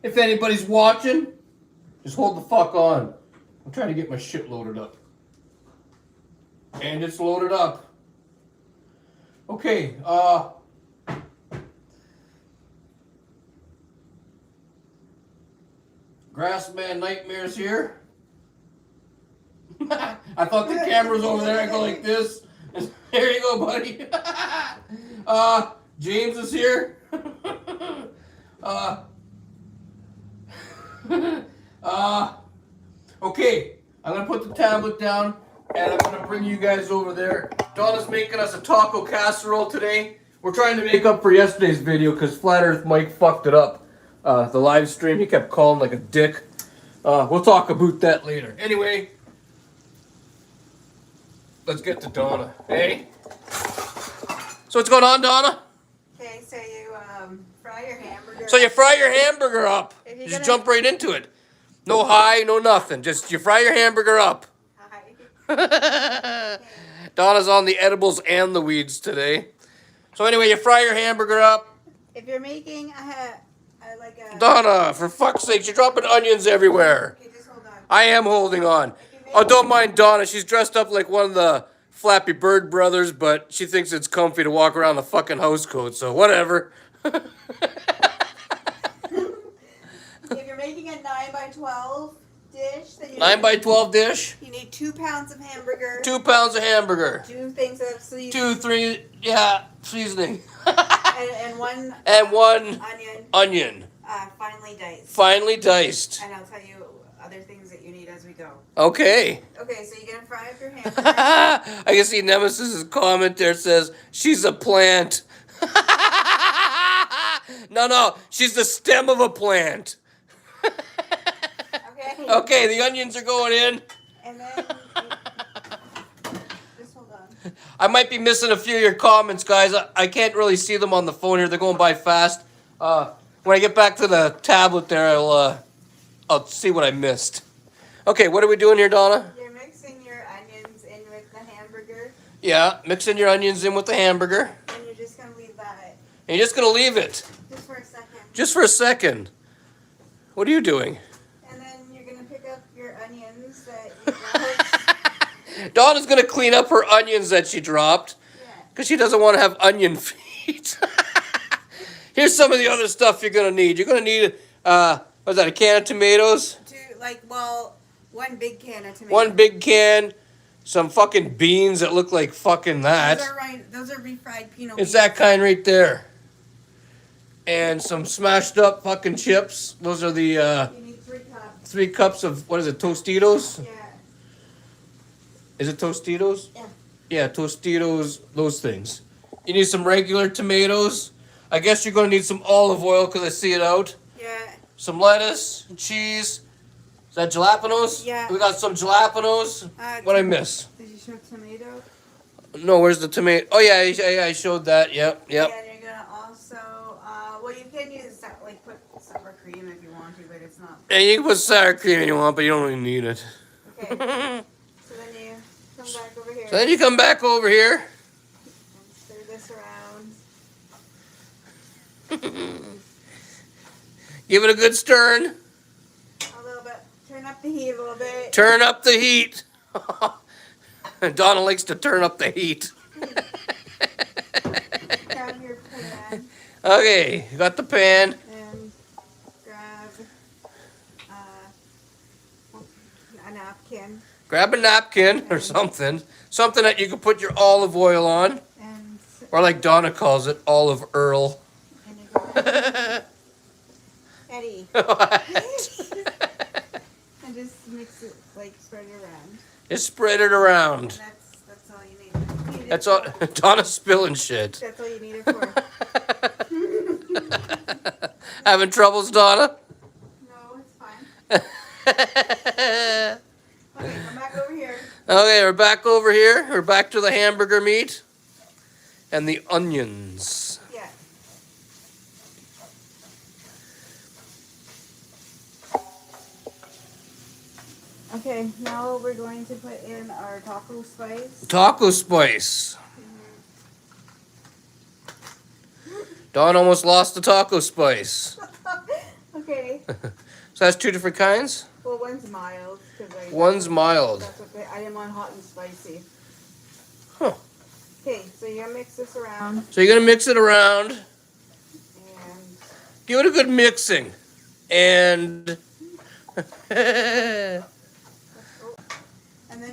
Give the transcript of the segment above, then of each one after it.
If anybody's watching, just hold the fuck on. I'm trying to get my shit loaded up. And it's loaded up. Okay, Grassman Nightmares here. I thought the camera's over there. I go like this. There you go, buddy. James is here. Okay. I'm gonna put the tablet down and I'm gonna bring you guys over there. Donna's making us a taco casserole today. We're trying to make up for yesterday's video because Flat Earth Mike fucked it up. The live stream, he kept calling like a dick. We'll talk about that later. Anyway, let's get to Donna. Hey? So what's going on, Donna? Okay, so you fry your hamburger. So you fry your hamburger up. You just jump right into it. No hi, no nothing. Just you fry your hamburger up. Hi. Donna's on the edibles and the weeds today. So anyway, you fry your hamburger up. If you're making like a... Donna, for fuck's sake, you're dropping onions everywhere. Okay, just hold on. I am holding on. Oh, don't mind Donna. She's dressed up like one of the Flappy Bird brothers, but she thinks it's comfy to walk around the fucking house coat, so whatever. If you're making a 9x12 dish, then you 9x12 dish. You need 2 pounds of hamburger. 2 pounds of hamburger. 2 things of seasoning. 2, 3, yeah, seasoning. and one... And one onion. onion. Finely diced. Finely diced. And I'll tell you other things that you need as we go. Okay. Okay, so you're going to fry up your hamburger. I can see Nemesis's comment there says, she's a plant. No, she's the stem of a plant. Okay. Okay, the onions are going in. And then... Just hold on. I might be missing a few of your comments, guys. I can't really see them on the phone here. They're going by fast. When I get back to the tablet there, I'll see what I missed. Okay, what are we doing here, Donna? You're mixing your onions in with the hamburger. Yeah, mixing your onions in with the hamburger. And you're just going to leave that. And you're just going to leave it. Just for a second. Just for a second. What are you doing? And then you're going to pick up your onions that you dropped. Donna's going to clean up her onions that she dropped. Because she doesn't want to have onion feet. Here's some of the other stuff you're going to need. You're going to need, what's that, a can of tomatoes? 1 big can of tomatoes. 1 big can. Some fucking beans that look like fucking that. Those are refried Pinot It's beans. that kind right there. And some smashed up fucking chips. Those are the You need 3 cups. 3 cups of, what is it, Tostitos? Yeah. Is it Tostitos? Yeah. Yeah, Tostitos, those things. You need some regular tomatoes. I guess you're going to need some olive oil because I see it out. Yeah. Some lettuce, cheese. Is that jalapenos? Yeah. We got some jalapenos. What'd I miss? Did you show tomato? No, where's the tomato? Oh, yeah, I showed that. Yep. Yeah, and you're going to also, well, you can use, put sour cream if you want to, but it's not. And you can put sour cream if you want, but you don't really need it. Okay. So then you come back over here. So then you come back over here. And stir this around. Give it a good stirring. A little bit. Turn up the heat a little bit. Turn up the heat. Donna likes to turn up the heat. Grab your pan Okay, you got the pan. and grab a napkin. Grab a napkin or something. Something that you can put your olive oil on. And, Or like Donna calls it, olive Earl. and you go, Eddie. What? And just mix it, spread it around. Just spread it around. And that's all you need. That's all. Donna's spilling shit. That's all you need it for. Having troubles, Donna? No, it's fine. Okay, come back over here. Okay, we're back over here. We're back to the hamburger meat and the onions. Yeah. Okay, now we're going to put in our taco spice. Taco spice. Dawn almost lost the taco spice. Okay, Okay. So that's 2 different kinds? Well, one's mild. One's mild. That's what I didn't want hot and spicy. Huh. Okay, so you're gonna mix this around. So you're going to mix it around. And Give it a good mixing. And... and then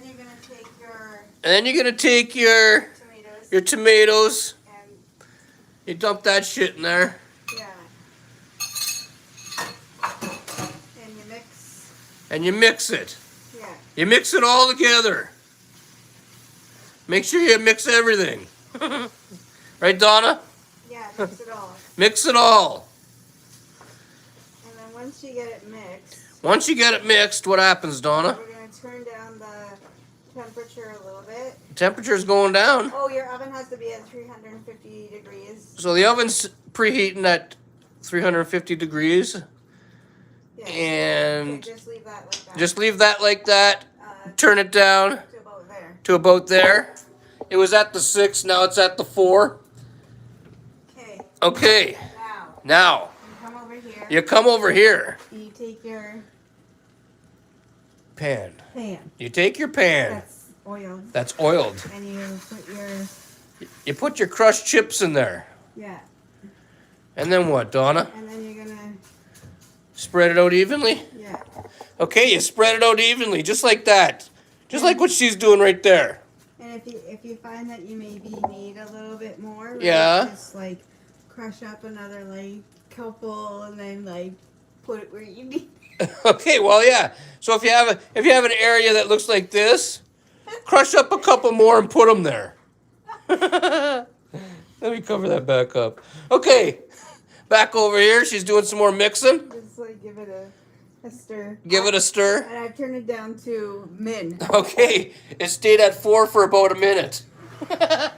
you're gonna take your And then you're gonna take your tomatoes. and You dump that shit in there. yeah. And you mix. And you mix it. Yeah. You mix it all together. Make sure you mix everything. Right, Donna? Yeah, mix it all. Mix it all. And then once you get it mixed, Once you get it mixed, what happens, Donna? we're gonna turn down the temperature a little bit. Temperature's going down. Oh, your oven has to be at 350 degrees. So the oven's preheating at 350 degrees. Yeah. And Okay, just leave that like that. just leave that like that. Uh, Turn it down to about there. to about there. It was at the 6, now it's at the 4. Okay. Okay, Now now you come over here. you come over here. And you take your Pan. pan. You take your pan That's oiled. that's oiled. And you put your You put your crushed chips in there. yeah. And then what, Donna? And then you're gonna Spread it out evenly? yeah. Okay, you spread it out evenly, just like that. Just like what she's doing right there. And if you find that you maybe need a little bit more, right, Yeah. just like crush up another like couple and then like put it where you need. Okay, well, yeah. So if you have an area that looks like this, crush up a couple more and put them there. Let me cover that back up. Okay, back over here. She's doing some more mixing. Just like give it a stir. Give it a stir. And I've turned it down to min. Okay, it stayed at 4 for about a minute. Okay.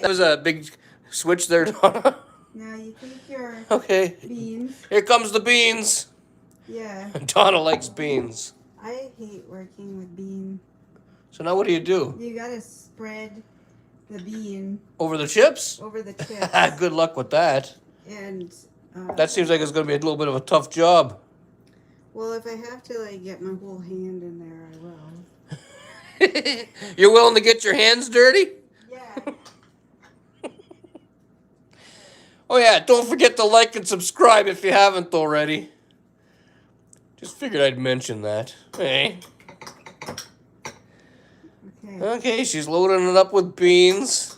That was a big switch there, Donna. Now you take your Okay, beans. here comes the beans. Yeah. Donna likes beans. I hate working with beans. So now what do? You gotta spread the bean Over the chips? over the chips. Good luck with that. And That seems like it's going to be a little bit of a tough job. well, if I have to like get my whole hand in there, I will. You're willing to get your hands dirty? Yeah. Oh yeah, don't forget to like and subscribe if you haven't already. Just figured I'd mention that. Hey. Okay. Okay, she's loading it up with beans.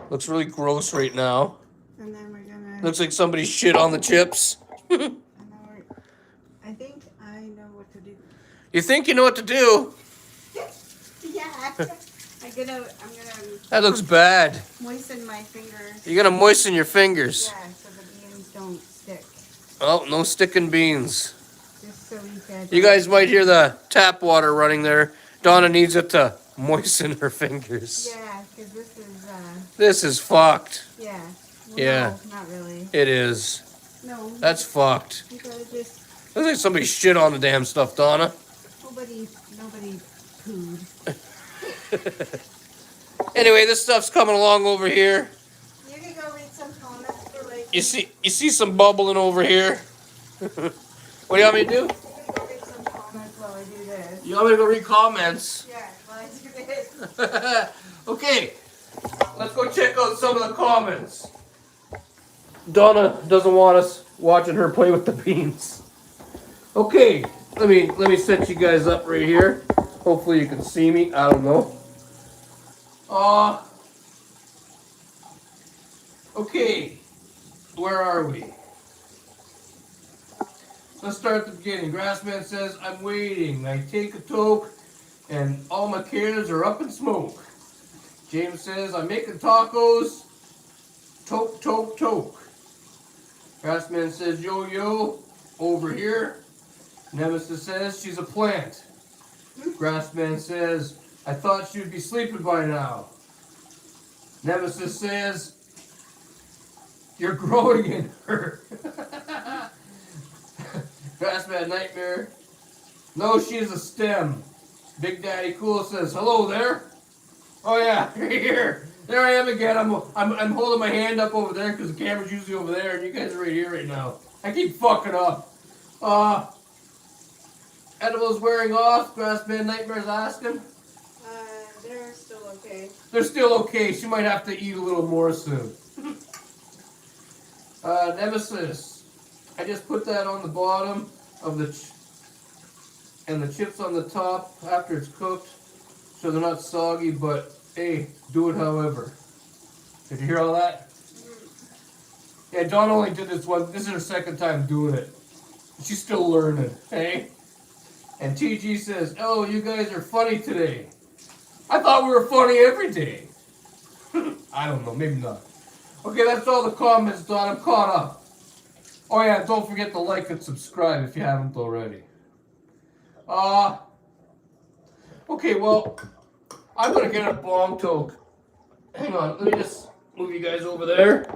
Looks really gross right now. And then we're gonna. Looks like somebody shit on the chips. I think I know what to do. You think you know what to do? Yeah. I'm gonna That looks bad. moisten my fingers. You're gonna moisten your fingers. Yeah, so the beans don't stick. Oh, no sticking beans. Just so we can. You guys might hear the tap water running there. Donna needs it to moisten her fingers. Yeah, because this is. This is fucked. Yeah. Well, Yeah. No, not really. It is. No. That's fucked. You gotta just. Looks like somebody shit on the damn stuff, Donna. Nobody pooed. Anyway, this stuff's coming along over here. You can go read some comments for like. You see some bubbling over here. What do you want me to do? You can go read some comments while I do this. You want me to go read comments? Yeah, while I do this. Okay, let's go check out some of the comments. Donna doesn't want us watching her play with the beans. Okay, let me set you guys up right here. Hopefully you can see me. I don't know. Okay, where are we? Let's start at the beginning. Grassman says, I'm waiting. I take a toke and all my cares are up in smoke. James says, I'm making tacos. Toke, toke, toke. Grassman says, yo, yo, over here. Nemesis says, she's a plant. Grassman says, I thought she would be sleeping by now. Nemesis says, you're growing in her. Grassman Nightmare. No, she is a stem. Big Daddy Cool says, hello there. Oh yeah, you're here. There I am again. I'm holding my hand up over there because the camera's usually over there, and you guys are right here right now. I keep fucking up. Edibles wearing off. Grassman Nightmare's asking. They're still okay. They're still okay. She might have to eat a little more soon. Nemesis. I just put that on the bottom of the and the chips on the top after it's cooked, so they're not soggy. But hey, do it however. Did you hear all that? Yeah, Dawn only did this one. This is her second time doing it. She's still learning. Hey. And TG says, "Oh, you guys are funny today." I thought we were funny every day. I don't know, maybe not. Okay, that's all the comments, Don. I'm caught up. Oh yeah, don't forget to like and subscribe if you haven't already. Okay, well, I'm gonna get a bong toke. Hang on, let me just move you guys over there.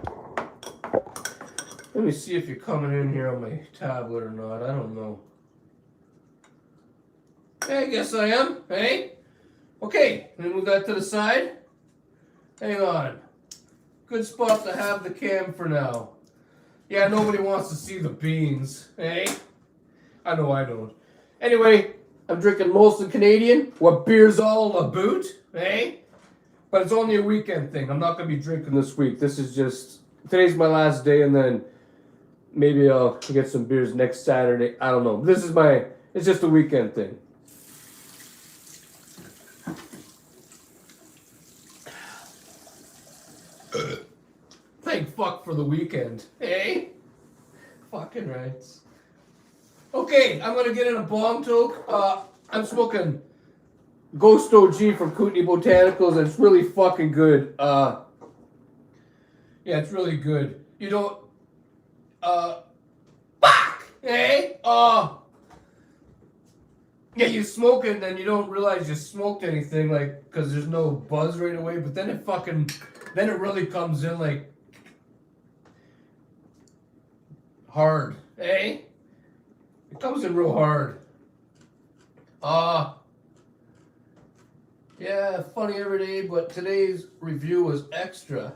Let me see if you're coming in here on my tablet or not. I don't know. Hey, I guess I am. Hey? Okay, let me move that to the side. Hang on. Good spot to have the cam for now. Yeah, nobody wants to see the beans. Hey? I know I don't. Anyway, I'm drinking Molson Canadian. What beer's all about? Hey? But it's only a weekend thing. I'm not going to be drinking this week. This is just... Today's my last day, and then maybe I'll get some beers next Saturday. I don't know. This is my... It's just a weekend thing. Thank fuck for the weekend. Hey? Fucking rights. Okay, I'm going to get in a bong toke. I'm smoking Ghost OG from Kootenai Botanicals, and it's really fucking good. Yeah, it's really good. You don't... Fuck! Hey? Yeah, you smoke it and then you don't realize you smoked anything, like, because there's no buzz right away, but then it fucking... Then it really comes in, like... hard. Hey? It comes in real hard. Yeah, funny every day, but today's review was extra.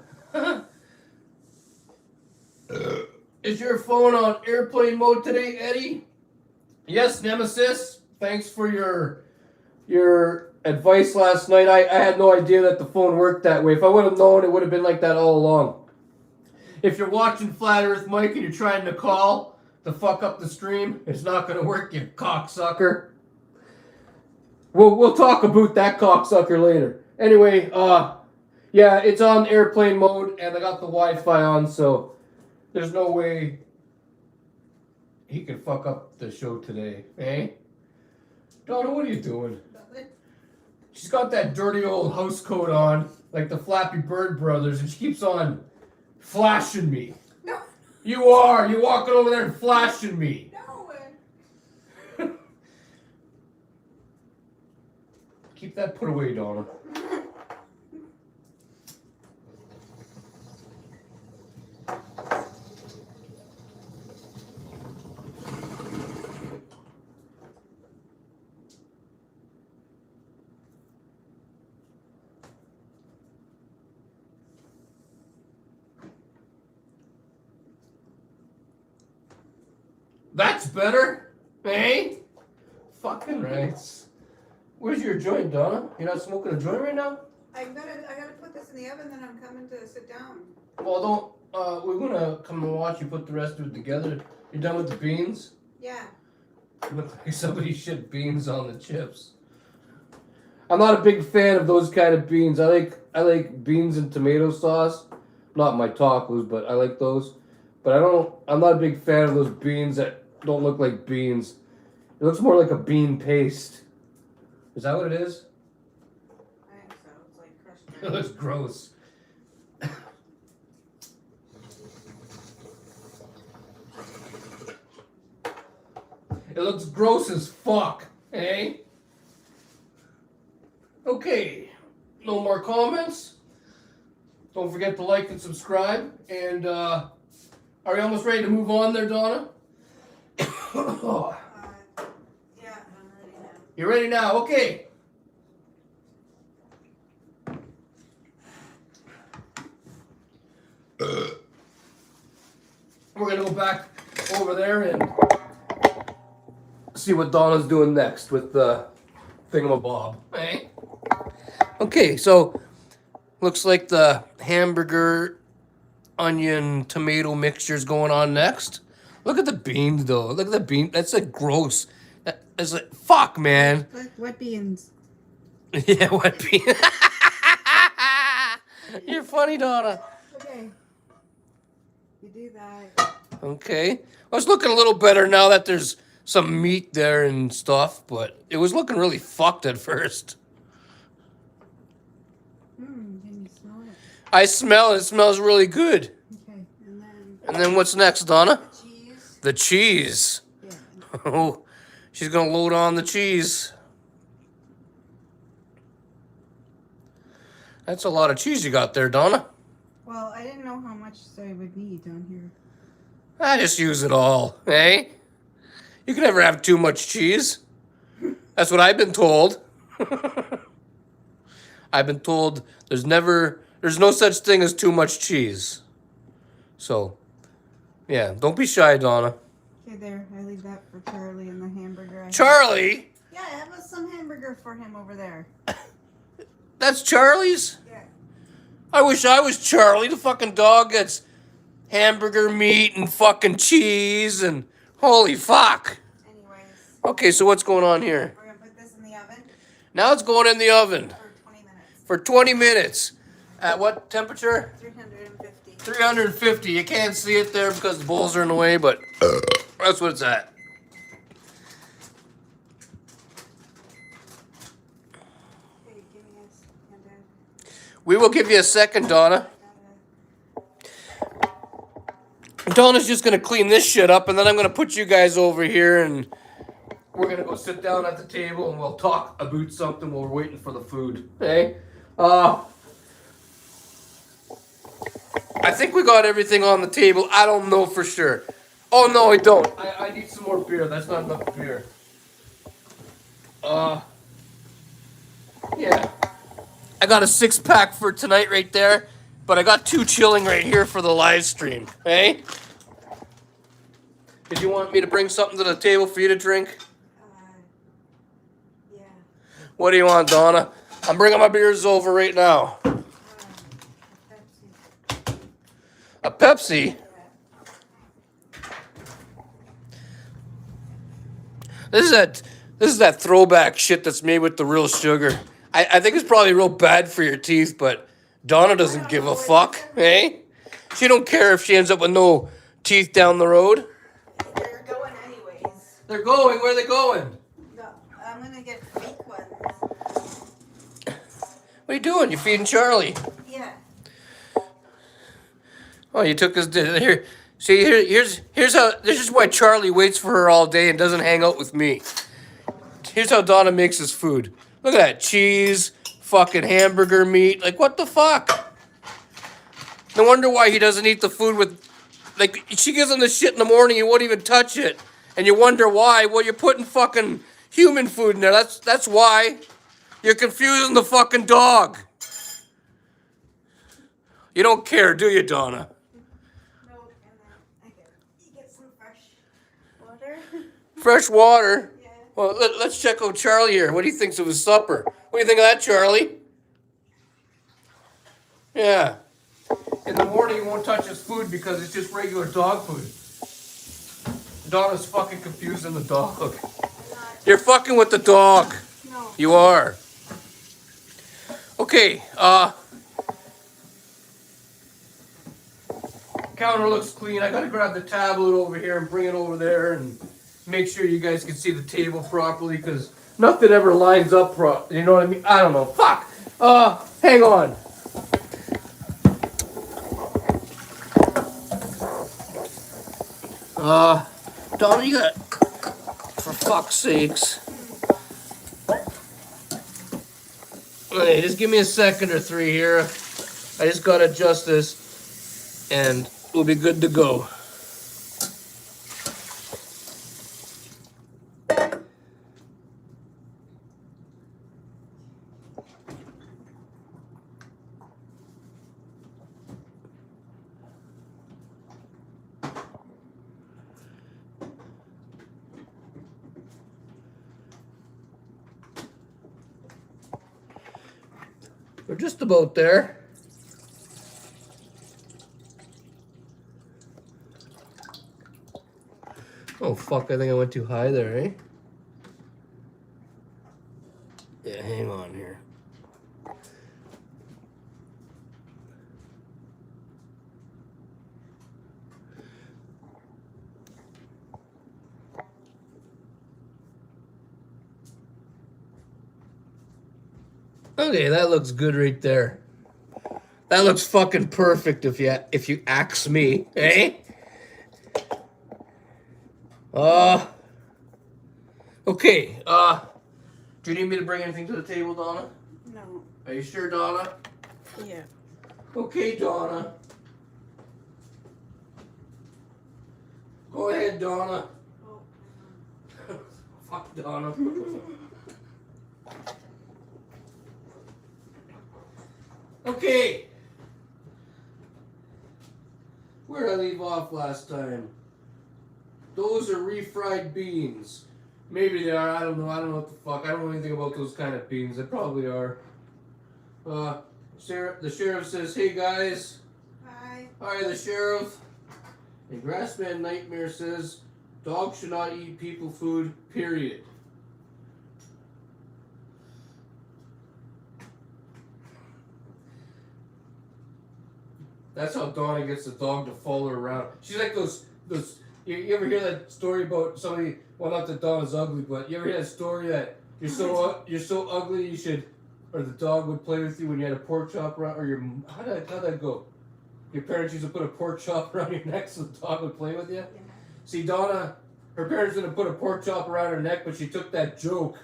Is your phone on airplane mode today, Eddie? Yes, Nemesis. Thanks for your advice last night. I had no idea that the phone worked that way. If I would have known, it would have been like that all along. If you're watching Flat Earth Mike and you're trying to call to fuck up the stream, it's not going to work, you cocksucker. We'll talk about that cocksucker later. Anyway, yeah, it's on airplane mode, and I got the Wi-Fi on, so there's no way he can fuck up the show today, eh? Donna, what are you doing? She's got that dirty old house coat on, like the Flappy Bird brothers, and she keeps on flashing me. No. You are. You're walking over there and flashing me. No. Keep that put away, Donna. That's better, eh? Fucking rights. Where's your joint, Donna? You're not smoking a joint right now? I gotta put this in the oven, then I'm coming to sit down. Well, don't. We're gonna come and watch you put the rest of it together. You done with the beans? Yeah. You look like somebody shit beans on the chips. I'm not a big fan of those kind of beans. I like beans and tomato sauce. Not my tacos, but I like those. But I'm not a big fan of those beans that don't look like beans. It looks more like a bean paste. Is that what it is? I think so. It's like crushed. It looks gross. It looks gross as fuck, eh? Okay, no more comments. Don't forget to like and subscribe. And are we almost ready to move on there, Donna? Yeah, I'm ready now. You're ready now, okay. we're gonna go back over there and see what Donna's doing next with the thingamabob. Hey. Okay, so looks like the hamburger, onion, tomato mixture is going on next. Look at the beans, though. Look at the bean. That's like gross. That's like fuck, man. What beans? Yeah, what beans? You're funny, Donna. Okay. You do that. Okay. Well, it's looking a little better now that there's some meat there and stuff, but it was looking really fucked at first. Can you smell it? I smell it. It smells really good. Okay. And then what's next, Donna? Cheese. The cheese. Yeah. Oh, she's going to load on the cheese. That's a lot of cheese you got there, Donna. Well, I didn't know how much I would need down here. I just use it all, eh? You can never have too much cheese. That's what I've been told. I've been told there's no such thing as too much cheese. So, yeah, don't be shy, Donna. Okay, there. I leave that for Charlie and the hamburger. Charlie? Yeah, I have some hamburger for him over there. That's Charlie's? Yeah. I wish I was Charlie. The fucking dog gets hamburger meat and fucking cheese and holy fuck. Anyways. Okay, so what's going on here? We're going to put this in the oven. Now it's going in the oven. For 20 minutes. For 20 minutes. At what temperature? 350. 350. You can't see it there because the bowls are in the way, but that's what it's at. Okay, give me a second. We will give you a second, Donna. Donna's just going to clean this shit up, and then I'm going to put you guys over here, and we're going to go sit down at the table, and we'll talk about something while we're waiting for the food. Okay? I think we got everything on the table. I don't know for sure. Oh, no, I don't. I need some more beer. That's not enough beer. Yeah. I got a 6-pack for tonight right there, but I got 2 chilling right here for the live stream. Hey? Did you want me to bring something to the table for you to drink? Yeah. What do you want, Donna? I'm bringing my beers over right now. A Pepsi? This is that throwback shit that's made with the real sugar. I think it's probably real bad for your teeth, but Donna doesn't give a fuck, eh? She don't care if she ends up with no teeth down the road. They're going anyways. They're going. Where are they going? No, I'm gonna get fake ones. What are you doing? You feeding Charlie? Yeah. Oh, you took his here. See, here's how. This is why Charlie waits for her all day and doesn't hang out with me. Here's how Donna makes his food. Look at that cheese, fucking hamburger meat. Like what the fuck? No wonder why he doesn't eat the food with. Like she gives him the shit in the morning, he won't even touch it, and you wonder why. Well, you're putting fucking human food in there. That's why. You're confusing the fucking dog. You don't care, do you, Donna? No, and then you get some fresh water. Fresh water? Yeah. Well, let's check out Charlie here. What do you think's of his supper? What do you think of that, Charlie? Yeah. In the morning, he won't touch his food because it's just regular dog food. Donna's fucking confusing the dog. You're fucking with the dog. No. You are. Okay, counter looks clean. I gotta grab the tablet over here and bring it over there and make sure you guys can see the table properly because nothing ever lines up you know what I mean? I don't know. Fuck! Hang on. Donna, you got... For fuck's sakes. Okay, just give me a second or 3 here. I just gotta adjust this and we'll be good to go. We're just about there. Oh fuck, I think I went too high there, eh? Yeah, hang on here. Okay, that looks good right there. That looks fucking perfect if you ask me, eh? Okay, do you need me to bring anything to the table, Donna? No. Are you sure, Donna? Yeah. Okay, Donna. Go ahead, Donna. Oh. Fuck Donna. Okay. Where did I leave off last time? Those are refried beans. Maybe they are. I don't know. I don't know what the fuck. I don't know anything about those kind of beans. They probably are. The sheriff says, "Hey guys." Hi. Hi, the sheriff. And Grassman Nightmare says, "Dogs should not eat people food. Period." That's how Donna gets the dog to follow her around. She's like those. You ever hear that story about somebody? Well, not that Donna's ugly, but you ever hear that story that you're so ugly you should, or the dog would play with you when you had a pork chop around, or how'd that go? Your parents used to put a pork chop around your neck so the dog would play with you. Yeah. See, Donna, her parents didn't put a pork chop around her neck, but she took that joke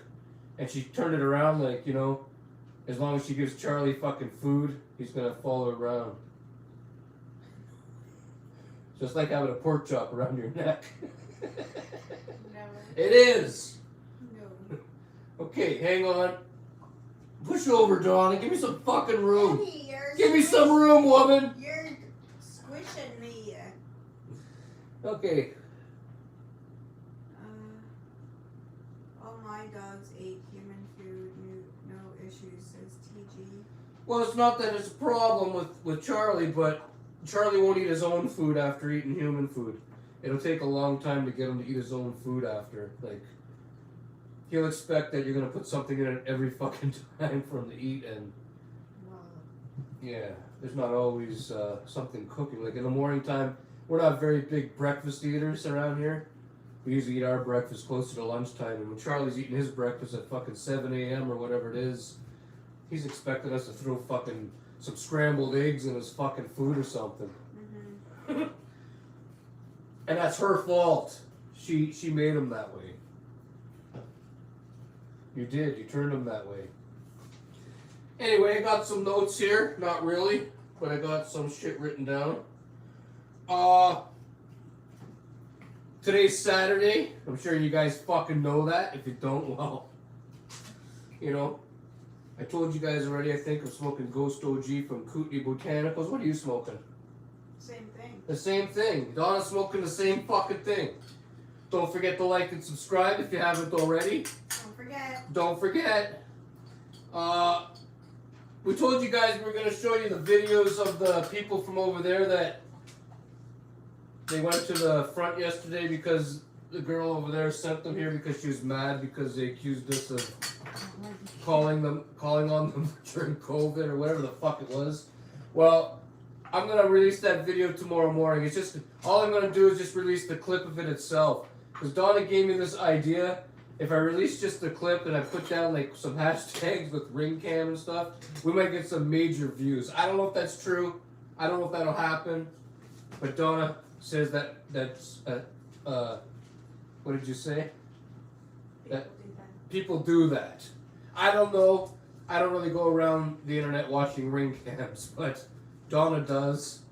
and she turned it around like, you know, as long as she gives Charlie fucking food, he's gonna follow her around. Just like having a pork chop around your neck. No. It is. No. Okay, hang on. Push over, Donna. Give me some fucking room. Eddie, Give me some room, woman. You're squishing me. Okay. All my dogs ate human food. No issues, says TG. Well, it's not that it's a problem with Charlie, but Charlie won't eat his own food after eating human food. It'll take a long time to get him to eat his own food after. Like, he'll expect that you're going to put something in it every fucking time for him to eat, and Wow. yeah, there's not always something cooking. Like in the morning time, we're not very big breakfast eaters around here. We usually eat our breakfast closer to lunchtime, and when Charlie's eating his breakfast at fucking 7 a.m. or whatever it is, he's expecting us to throw fucking some scrambled eggs in his fucking food or something. Mm-hmm. And that's her fault. She made him that way. You did. You turned him that way. Anyway, I got some notes here. Not really, but I got some shit written down. Today's Saturday. I'm sure you guys fucking know that. If you don't, well, you know. I told you guys already, I think, I'm smoking Ghost OG from Kootenai Botanicals. What are you smoking? Same thing. The same thing. Donna's smoking the same fucking thing. Don't forget to like and subscribe if you haven't already. Don't forget. Don't forget. We told you guys we were going to show you the videos of the people from over there that they went to the front yesterday because the girl over there sent them here because she was mad because they accused us of calling on them during COVID or whatever the fuck it was. Well, I'm gonna release that video tomorrow morning. It's just all I'm gonna do is just release the clip of it itself. Because Donna gave me this idea. If I release just the clip and I put down like some hashtags with ring cam and stuff, we might get some major views. I don't know if that's true. I don't know if that'll happen. But Donna says that's what did you say? That people do that. I don't know. I don't really go around the internet watching ring cams, but Donna does.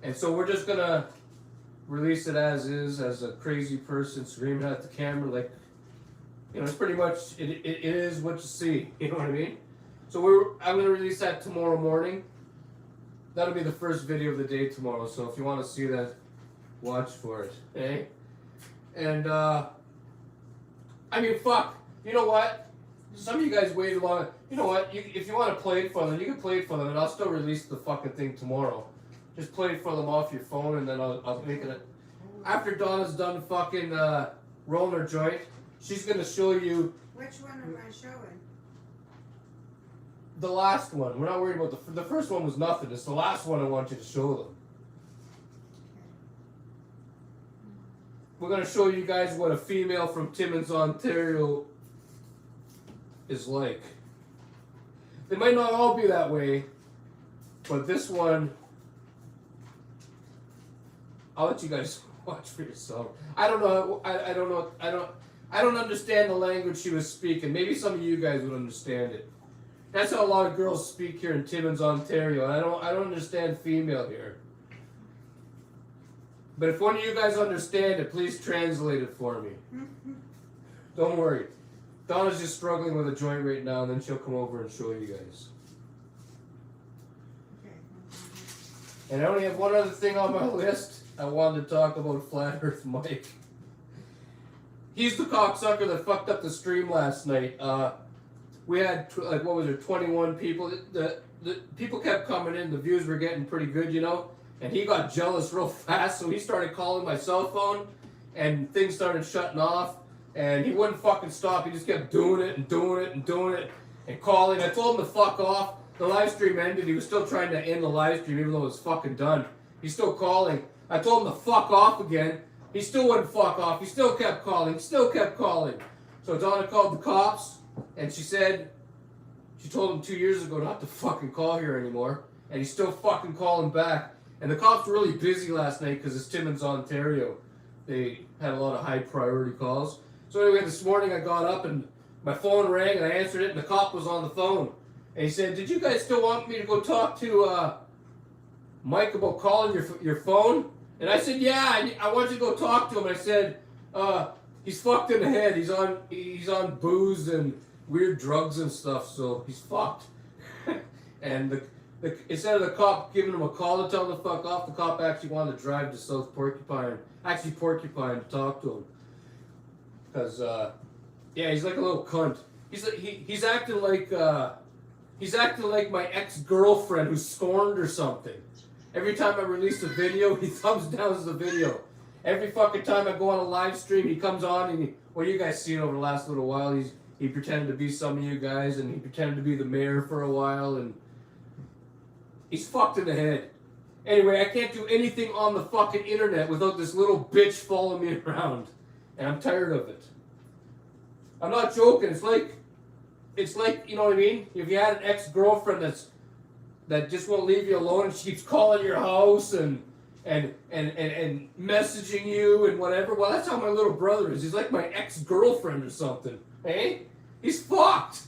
And so we're just gonna release it as is, as a crazy person screaming at the camera like, you know, it's pretty much, it is what you see, you know what I mean? So I'm gonna release that tomorrow morning. That'll be the first video of the day tomorrow, so if you want to see that, watch for it, okay? And, I mean, fuck, you know what? Some of you guys waited long. You know what? If you want to play it for them, you can play it for them, and I'll still release the fucking thing tomorrow. Just play it for them off your phone, and then I'll make it. After Donna's done fucking rolling her joint, she's gonna show you. Which one am I showing? The last one. We're not worried about the first one was nothing. It's the last one I want you to show them. We're gonna show you guys what a female from Timmins, Ontario is like. They might not all be that way, but this one, I'll let you guys watch for yourself. I don't know. I don't know. I don't understand the language she was speaking. Maybe some of you guys would understand it. That's how a lot of girls speak here in Timmins, Ontario. I don't understand female here. But if one of you guys understand it, please translate it for me. Don't worry. Donna's just struggling with a joint right now, and then she'll come over and show you guys. Okay. And I only have one other thing on my list. I wanted to talk about Flat Earth Mike. He's the cocksucker that fucked up the stream last night. We had, like, what was there, 21 people. The people kept coming in. The views were getting pretty good, you know. And he got jealous real fast, so he started calling my cell phone, and things started shutting off, and he wouldn't fucking stop. He just kept doing it and doing it and doing it and calling. I told him to fuck off. The live stream ended. He was still trying to end the live stream, even though it was fucking done. He's still calling. I told him to fuck off again. He still wouldn't fuck off. He still kept calling. He still kept calling. So Donna called the cops, and she told him 2 years ago not to fucking call here anymore, and he's still fucking calling back. And the cops were really busy last night because it's Timmins, Ontario. They had a lot of high priority calls. So anyway, this morning I got up and my phone rang and I answered it, and the cop was on the phone. And he said, "Did you guys still want me to go talk to Mike about calling your phone?" And I said, "Yeah, I want you to go talk to him." And I said, "He's fucked in the head. He's on booze and weird drugs and stuff, so he's fucked." And instead of the cop giving him a call to tell him to fuck off, the cop actually wanted to drive to South Porcupine, to talk to him. Because, yeah, he's like a little cunt. He's acting like my ex-girlfriend who's scorned or something. Every time I release a video, he thumbs downs the video. Every fucking time I go on a live stream, he comes on and well, you guys seen over the last little while, he pretended to be some of you guys, and he pretended to be the mayor for a while, and he's fucked in the head. Anyway, I can't do anything on the fucking internet without this little bitch following me around. And I'm tired of it. I'm not joking. It's like, you know what I mean? If you had an ex-girlfriend that just won't leave you alone, and she keeps calling your house and messaging you and whatever. Well, that's how my little brother is. He's like my ex-girlfriend or something. Hey? He's fucked.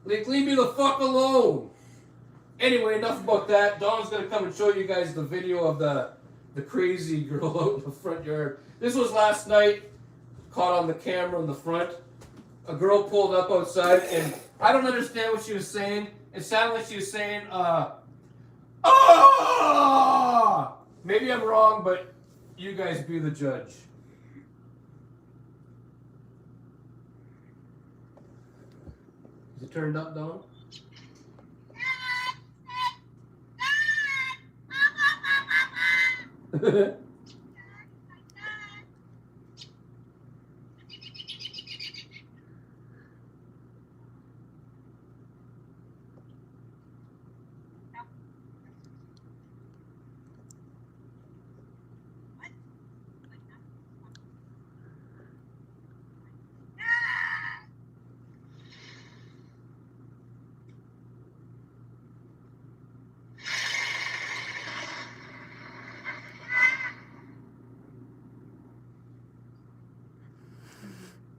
Like, leave me the fuck alone. Anyway, enough about that. Donna's going to come and show you guys the video of the crazy girl out in the front yard. This was last night, caught on the camera in the front. A girl pulled up outside, and I don't understand what she was saying. It sounded like she was saying, "Ah!" Maybe I'm wrong, but you guys be the judge. Is it turned up, Donna?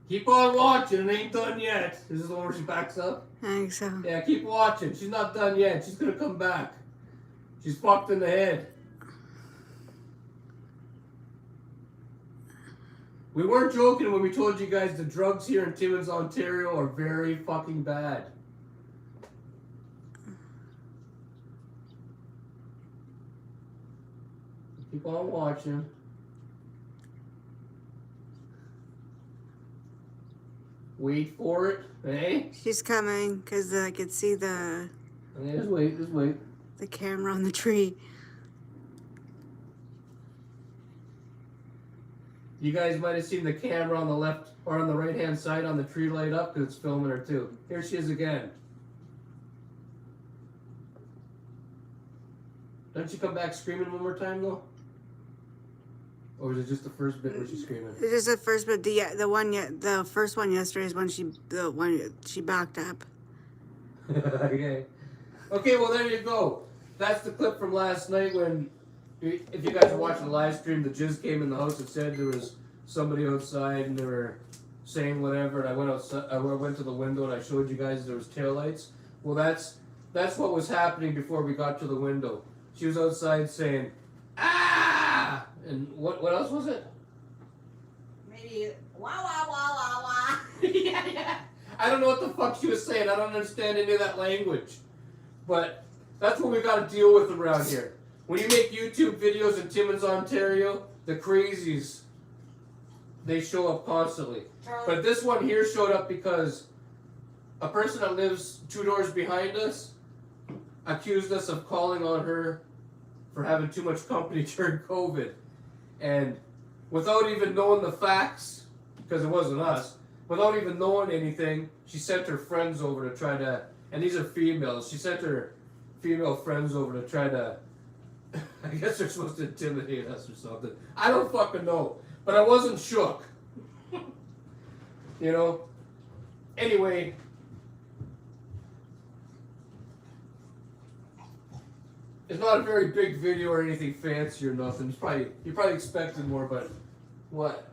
Keep on watching, it ain't done yet. Is this the one where she backs up? I think so. Yeah, keep watching. She's not done yet. She's gonna come back. She's fucked in the head. We weren't joking when we told you guys the drugs here in Timmins, Ontario are very fucking bad. Keep on watching. Wait for it. Hey? She's coming because I could see the Just wait, just wait. camera on the tree. You guys might have seen the camera on the left or on the right hand side on the tree light up because it's filming her too. Here she is again. Don't you come back screaming one more time though? Or was it just the first bit where she's screaming? It's just the first, but the first one yesterday is when she backed up. Okay. Okay, well there you go. That's the clip from last night when, if you guys are watching the live stream, the jizz came in the house and said there was somebody outside and they were saying whatever, and I went outside. I went to the window and I showed you guys there was taillights. Well, that's what was happening before we got to the window. She was outside saying, "Ah!" And what else was it? Maybe wah wah wah wah wah. Yeah. I don't know what the fuck she was saying. I don't understand any of that language. But that's what we got to deal with around here. When you make YouTube videos in Timmins, Ontario, the crazies, they show up constantly. But this one here showed up because a person that lives 2 doors behind us accused us of calling on her for having too much company during COVID. And without even knowing the facts, because it wasn't us, without even knowing anything, she sent her friends over to try to, and these are females, she sent her female friends over to try to, I guess they're supposed to intimidate us or something. I don't fucking know. But I wasn't shook. You know? Anyway. It's not a very big video or anything fancy or nothing. You probably expected more, but what?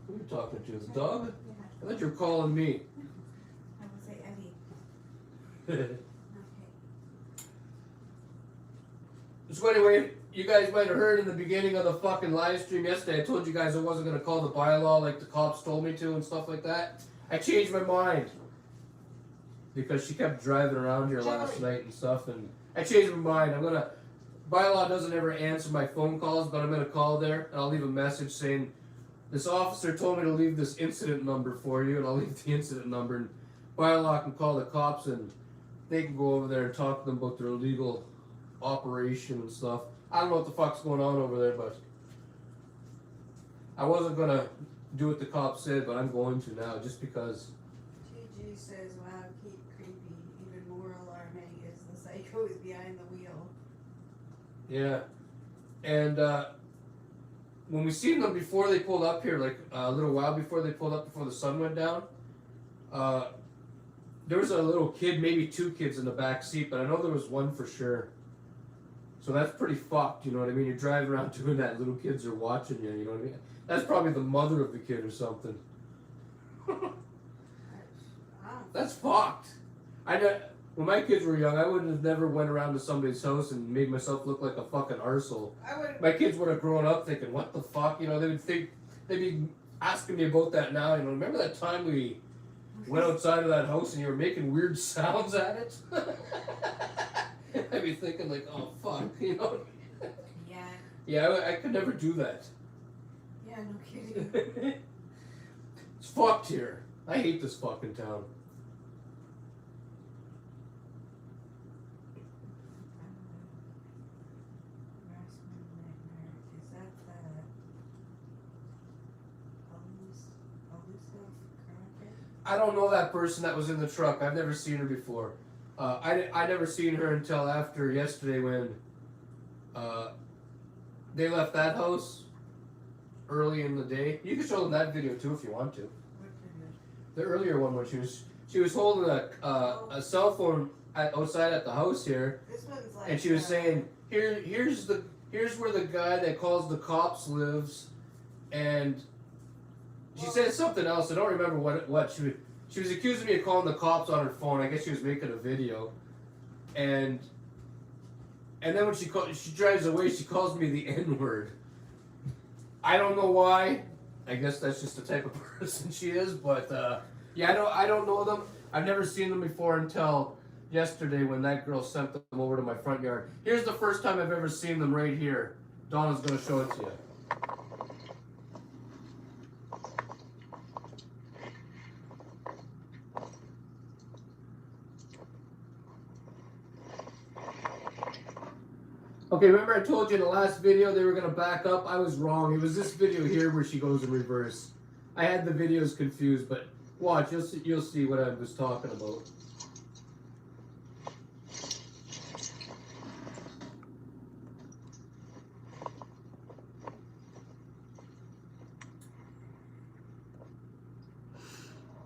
Who are you talking to? The dog? I thought you were calling me. I would say Eddie. Okay. So anyway, you guys might have heard in the beginning of the fucking live stream yesterday, I told you guys I wasn't going to call the bylaw like the cops told me to and stuff like that. I changed my mind. Because she kept driving around here last night and stuff, and I changed my mind. Bylaw doesn't ever answer my phone calls, but I'm going to call there, and I'll leave a message saying, this officer told me to leave this incident number for you, and I'll leave the incident number, and Bylaw can call the cops, and they can go over there and talk to them about their illegal operation and stuff. I don't know what the fuck's going on over there, but I wasn't going to do what the cops said, but I'm going to now, just because. TG says, wow, keep creepy. Even more alarming is the psycho is behind the wheel. Yeah. And when we seen them before they pulled up here, like a little while before they pulled up, before the sun went down, there was a little kid, maybe 2 kids in the back seat, but I know there was one for sure. So that's pretty fucked, you know what I mean? You're driving around doing that, little kids are watching you, you know what I mean? That's probably the mother of the kid or something. That's fucked. I know, when my kids were young, I would have never went around to somebody's house and made myself look like a fucking arsehole. My kids would have grown up thinking, what the fuck? You know, they'd be asking me about that now. You know, remember that time we went outside of that house and you were making weird sounds at it? I'd be thinking like, oh fuck, you know? Yeah. Yeah, I could never do that. Yeah, no kidding. It's fucked here. I hate this fucking town. Is that the I don't know that person that was in the truck. I've never seen her before. I never seen her until after yesterday when they left that house early in the day. You can show them that video too if you want to. The earlier one when she was holding a cell phone outside at the house here, This one's like, and she was saying, here's where the guy that calls the cops lives, and she said something else. I don't remember what she was accusing me of calling the cops on her phone. I guess she was making a video, and then when she drives away, she calls me the N-word. I don't know why. I guess that's just the type of person she is. But yeah, I don't know them. I've never seen them before until yesterday when that girl sent them over to my front yard. Here's the first time I've ever seen them right here. Donna's gonna show it to you. Okay, remember I told you in the last video they were going to back up? I was wrong. It was this video here where she goes in reverse. I had the videos confused, but watch, you'll see what I was talking about.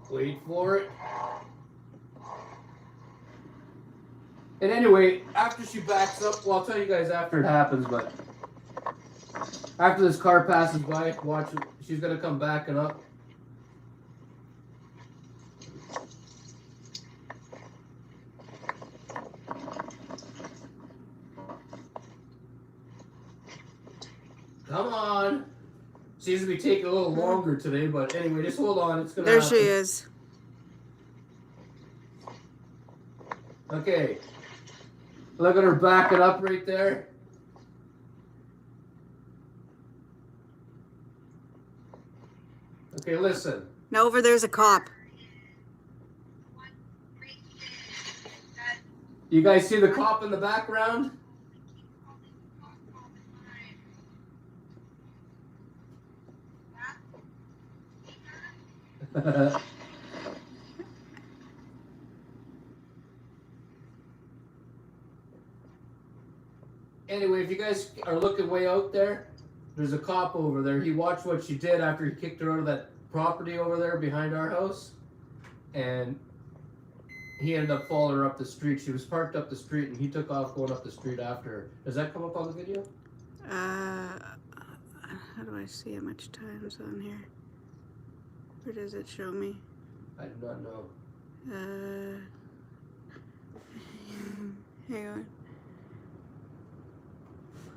Wait for it. And anyway, after she backs up, well, I'll tell you guys after it happens, but after this car passes by, watch it. She's going to come backing up. Come on. Seems to be taking a little longer today, but anyway, just hold on. It's going to happen. There she is. Okay. Look at her backing up right there. Okay, listen. Now over there's a cop. You guys see the cop in the background? Anyway, if you guys are looking way out there, there's a cop over there. He watched what she did after he kicked her out of that property over there behind our house. And he ended up following her up the street. She was parked up the street and he took off going up the street after her. Does that come up on the video? How do I see how much time's on here? Where does it show me? I do not know. Hang on.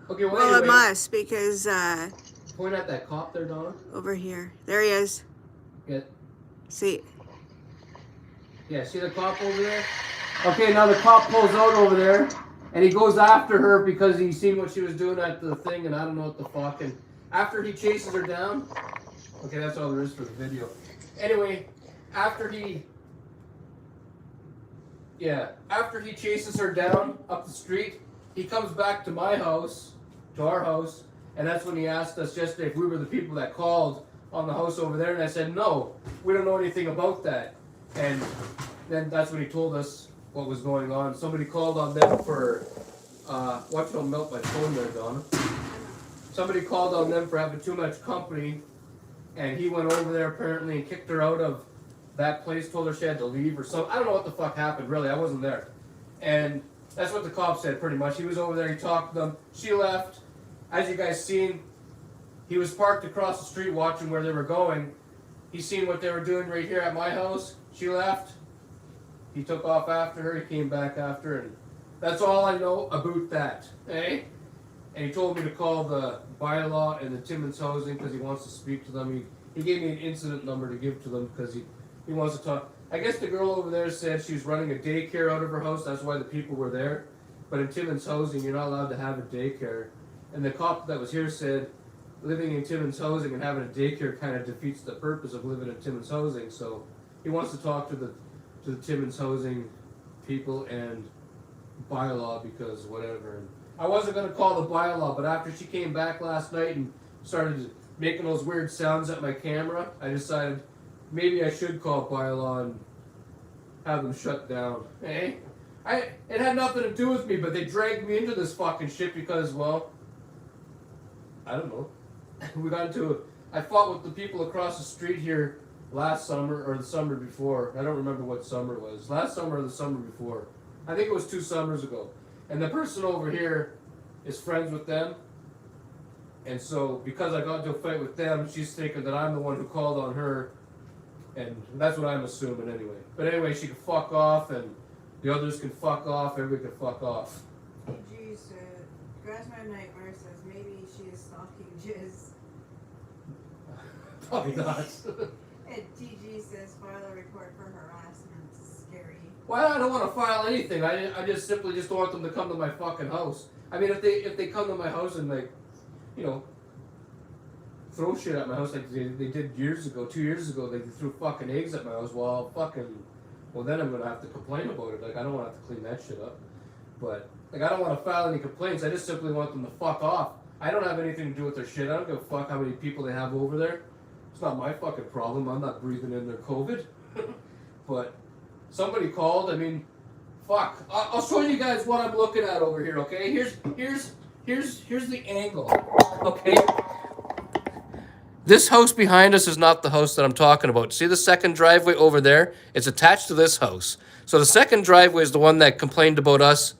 Okay, well, Well, anyway, it must, because, point at that cop there, Donna. over here. There he is. Get. See. Yeah, see the cop over there? Okay, now the cop pulls out over there, and he goes after her because he seen what she was doing at the thing, and I don't know what the fuck. And after he chases her down, okay, that's all there is for the video. Anyway, after he chases her down up the street, he comes back to my house, to our house, and that's when he asked us yesterday if we were the people that called on the house over there, and I said, no, we don't know anything about that. And then that's when he told us what was going on. Somebody called on them for, watch don't melt my phone there, Donna. Somebody called on them for having too much company, and he went over there apparently and kicked her out of that place, told her she had to leave or something. I don't know what the fuck happened, really. I wasn't there. And that's what the cop said, pretty much. He was over there, he talked to them. She left. As you guys seen, he was parked across the street watching where they were going. He seen what they were doing right here at my house. She left. He took off after her. He came back after her. And that's all I know about that. Eh? And he told me to call the bylaw and the Timmins housing because he wants to speak to them. He gave me an incident number to give to them because he wants to talk. I guess the girl over there said she was running a daycare out of her house. That's why the people were there. But in Timmins housing, you're not allowed to have a daycare. And the cop that was here said living in Timmins housing and having a daycare kind of defeats the purpose of living in Timmins housing. So he wants to talk to the Timmins housing people and bylaw because whatever. And I wasn't going to call the bylaw, but after she came back last night and started making those weird sounds at my camera, I decided maybe I should call bylaw and have them shut down. Hey, it had nothing to do with me, but they dragged me into this fucking shit because, well, I don't know. We got into it. I fought with the people across the street here last summer or the summer before. I don't remember what summer it was. Last summer or the summer before. I think it was 2 summers ago. And the person over here is friends with them. And so because I got into a fight with them, she's thinking that I'm the one who called on her. And that's what I'm assuming anyway. But anyway, she can fuck off and the others can fuck off. Everybody can fuck off. Jeez, Grassman Nightmare says maybe she is stalking Jizz. Probably not. And TG says file a report for harassment. Scary. Well, I don't want to file anything. I just simply just don't want them to come to my fucking house. I mean, if they come to my house and like, you know, throw shit at my house like they did years ago, 2 years ago, they threw fucking eggs at my house. Well, then I'm gonna have to complain about it. Like I don't want to have to clean that shit up. But Like, I don't want to file any complaints. I just simply want them to fuck off. I don't have anything to do with their shit. I don't give a fuck how many people they have over there. It's not my fucking problem. I'm not breathing in their COVID. But somebody called. I mean, fuck. I'll show you guys what I'm looking at over here. Okay, here's the angle. Okay. This house behind us is not the house that I'm talking about. See the second driveway over there? It's attached to this house. So the second driveway is the one that complained about us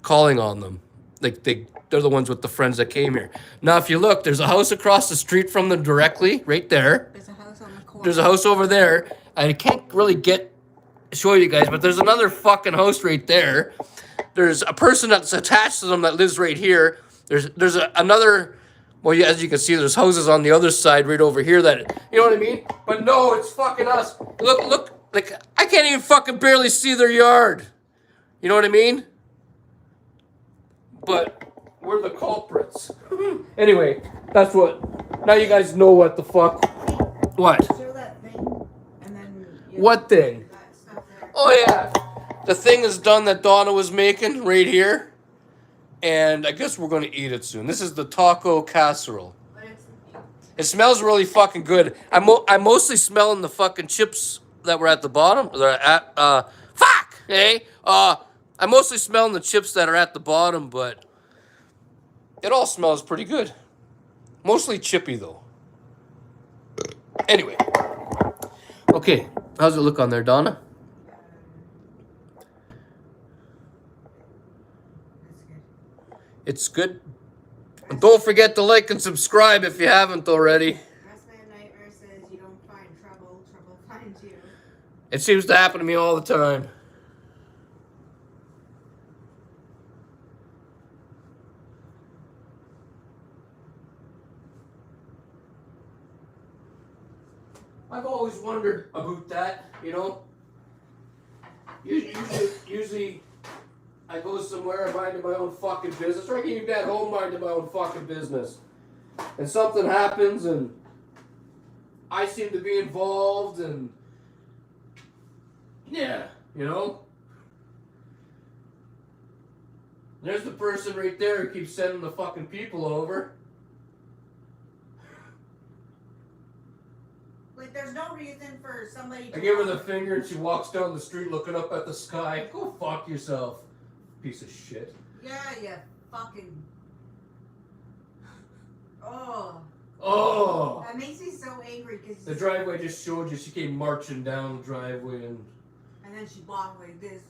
calling on them. Like they're the ones with the friends that came here. Now, if you look, there's a house across the street from them directly, right there. There's a house on the corner. There's a house over there. I can't really show you guys, but there's another fucking house right there. There's a person that's attached to them that lives right here. There's another. Well, yeah, as you can see, there's houses on the other side right over here that, you know what I mean? But no, it's fucking us. Look, like, I can't even fucking barely see their yard. You know what I mean? But we're the culprits. Anyway, that's what, now you guys know what the fuck. What? Show that thing, and then... What thing? That stuff there. Oh, yeah. The thing is done that Donna was making right here. And I guess we're going to eat it soon. This is the taco casserole. But It smells really fucking good. I'm mostly smelling the fucking chips that were at the bottom. Fuck! Hey? I'm mostly smelling the chips that are at the bottom, but it all smells pretty good. Mostly chippy, though. Anyway. Okay. How's it look on there, Donna? It's good. And don't forget to like and subscribe if you haven't already. Westman Nightmare says you don't find trouble, trouble finds you. It seems to happen to me all the time. I've always wondered about that, you know. Usually I go somewhere minding my own fucking business, or I can even be at home minding my own fucking business. And something happens and I seem to be involved and yeah, you know. There's the person right there who keeps sending the fucking people over. Like, there's no reason for somebody to... I give her the finger and she walks down the street looking up at the sky. Go fuck yourself, piece of shit. Yeah, you fucking... Oh. Oh! That makes me so angry because... The driveway just showed you. She came marching down the driveway and then she walked like this.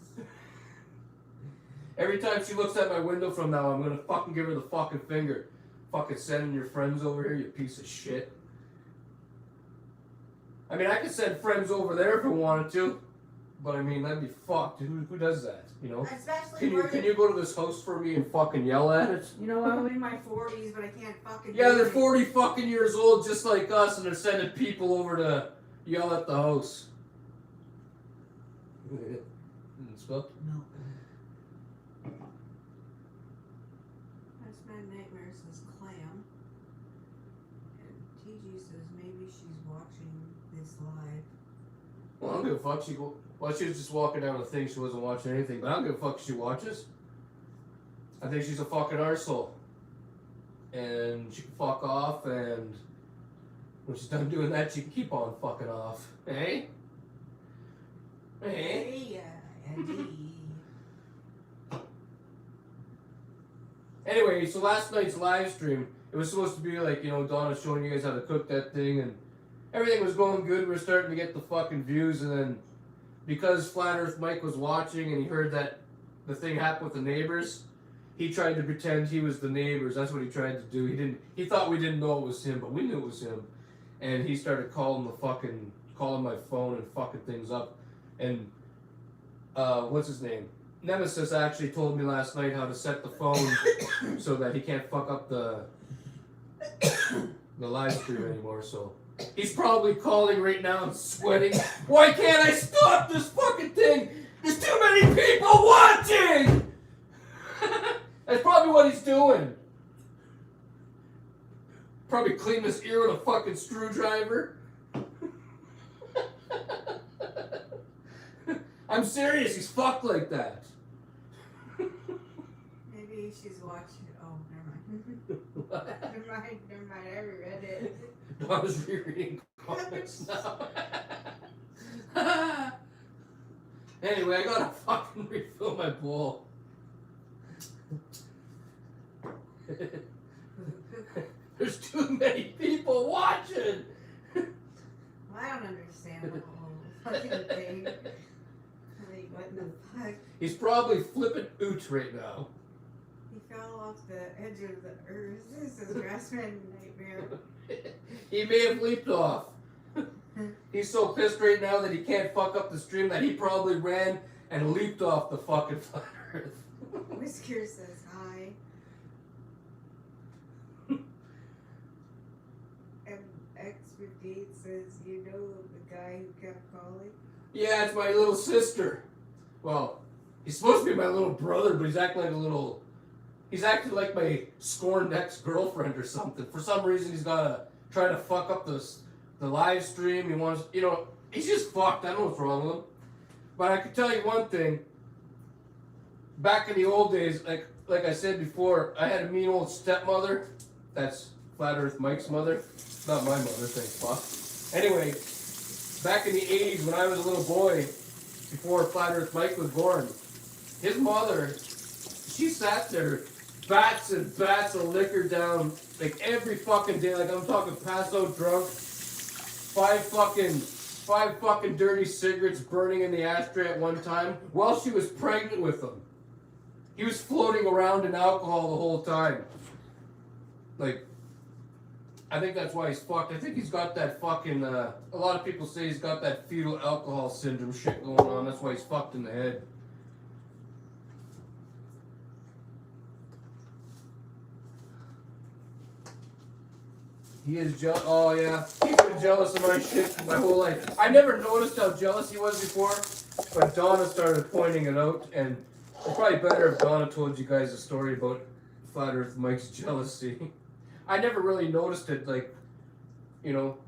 every time she looks at my window from now, I'm gonna fucking give her the fucking finger. Fucking sending your friends over here, you piece of shit. I mean, I could send friends over there if I wanted to, but I mean, that'd be fucked. Who does that? You know? Especially Can you go to this house for me and fucking yell at it? You know, I'm in my 40s, but I can't fucking... Yeah, they're do it. 40 fucking years old, just like us, and they're sending people over to yell at the house. Smell? No. Westman Nightmare says clam. And TG says maybe she's watching this live. Well, I don't give a fuck. Well, she was just walking down the thing. She wasn't watching anything. But I don't give a fuck if she watches. I think she's a fucking arsehole. And she can fuck off, and when she's done doing that, she can keep on fucking off. Hey? Hey? Eddy. Anyway, so last night's live stream, it was supposed to be like, you know, Donna showing you guys how to cook that thing, and everything was going good. We were starting to get the fucking views, and then because Flat Earth Mike was watching and he heard that the thing happened with the neighbors, he tried to pretend he was the neighbors. That's what he tried to do. He thought we didn't know it was him, but we knew it was him. And he started calling my phone and fucking things up. And what's his name? Nemesis actually told me last night how to set the phone so that he can't fuck up the live stream anymore, so he's probably calling right now and sweating. Why can't I stop this fucking thing? There's too many people watching! That's probably what he's doing. Probably clean his ear with a fucking screwdriver. I'm serious, he's fucked like that. watch it. Oh, never mind. Never mind. I reread it. Donna's rereading comics now. Anyway, I gotta fucking refill my bowl. There's too many people watching. I don't understand the whole fucking thing. Like, what the fuck? He's probably flipping oots right now. He fell off the edge of the earth. This is Grassman Nightmare. He may have leaped off. He's so pissed right now that he can't fuck up the stream that he probably ran and leaped off the fucking flat earth. Whisker says hi. And X58 says, you know the guy who kept calling? Yeah, it's my little sister. Well, he's supposed to be my little brother, but he's acting like a little... He's acting like my scorned ex-girlfriend or something. For some reason, he's gotta try to fuck up the live stream. He wants... You know, he's just fucked. I don't know what's wrong with him. But I can tell you one thing. Back in the old days, like I said before, I had a mean old stepmother. That's Flat Earth Mike's mother. Not my mother, thank fuck. Anyway, back in the 80s when I was a little boy, before Flat Earth Mike was born, his mother, she sat there, bats and bats of liquor down, like every fucking day, like I'm talking pass out drunk, five fucking dirty cigarettes burning in the ashtray at one time, while she was pregnant with him. He was floating around in alcohol the whole time. Like, I think that's why he's fucked. I think he's got that fucking, a lot of people say he's got that fetal alcohol syndrome shit going on. That's why he's fucked in the head. He is jealous. Oh, yeah. He's been jealous of my shit my whole life. I never noticed how jealous he was before, but Donna started pointing it out, and it's probably better if Donna told you guys a story about Flat Earth Mike's jealousy. I never really noticed it, like, you know,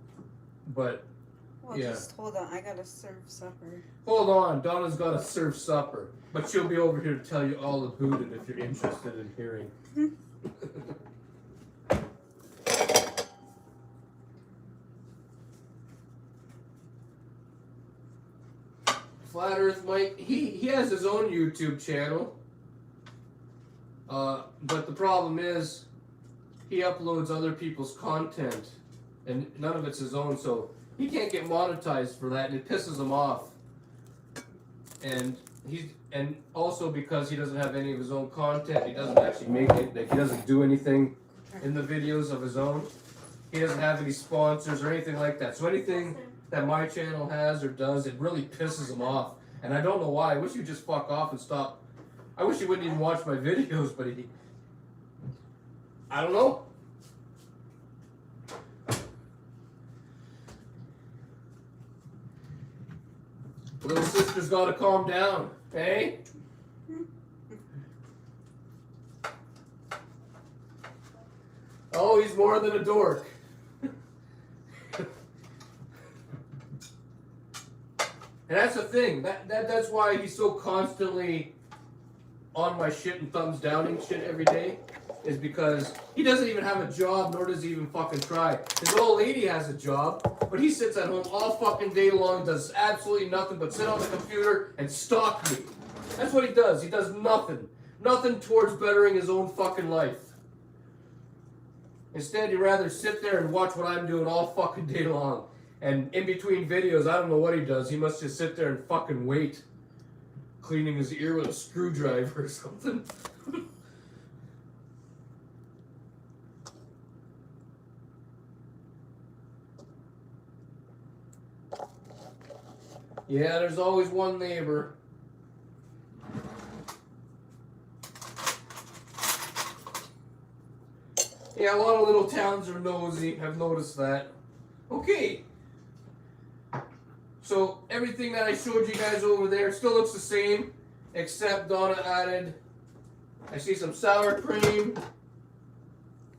but, Well, yeah. just hold on. I gotta serve supper. Hold on, Donna's got to serve supper, but she'll be over here to tell you all about it if you're interested in hearing. Flat Earth Mike, he has his own YouTube channel, but the problem is he uploads other people's content, and none of it's his own, so he can't get monetized for that, and it pisses him off. And also because he doesn't have any of his own content, he doesn't actually make it, like he doesn't do anything in the videos of his own. He doesn't have any sponsors or anything like that. So anything that my channel has or does, it really pisses him off. And I don't know why. I wish he'd just fuck off and stop. I wish he wouldn't even watch my videos, but I don't know. Little sister's gotta calm down, eh? Oh, he's more than a dork. And that's the thing. That's why he's so constantly on my shit and thumbs downing shit every day. Is because he doesn't even have a job, nor does he even fucking try. His old lady has a job, but he sits at home all fucking day long, does absolutely nothing but sit on the computer and stalk me. That's what he does. He does nothing. Nothing towards bettering his own fucking life. Instead, he'd rather sit there and watch what I'm doing all fucking day long. And in between videos, I don't know what he does. He must just sit there and fucking wait. Cleaning his ear with a screwdriver or something. Yeah, there's always one neighbor. Yeah, a lot of little towns are nosy. I've noticed that. Okay. So everything that I showed you guys over there still looks the same, except Donna added, I see some sour cream,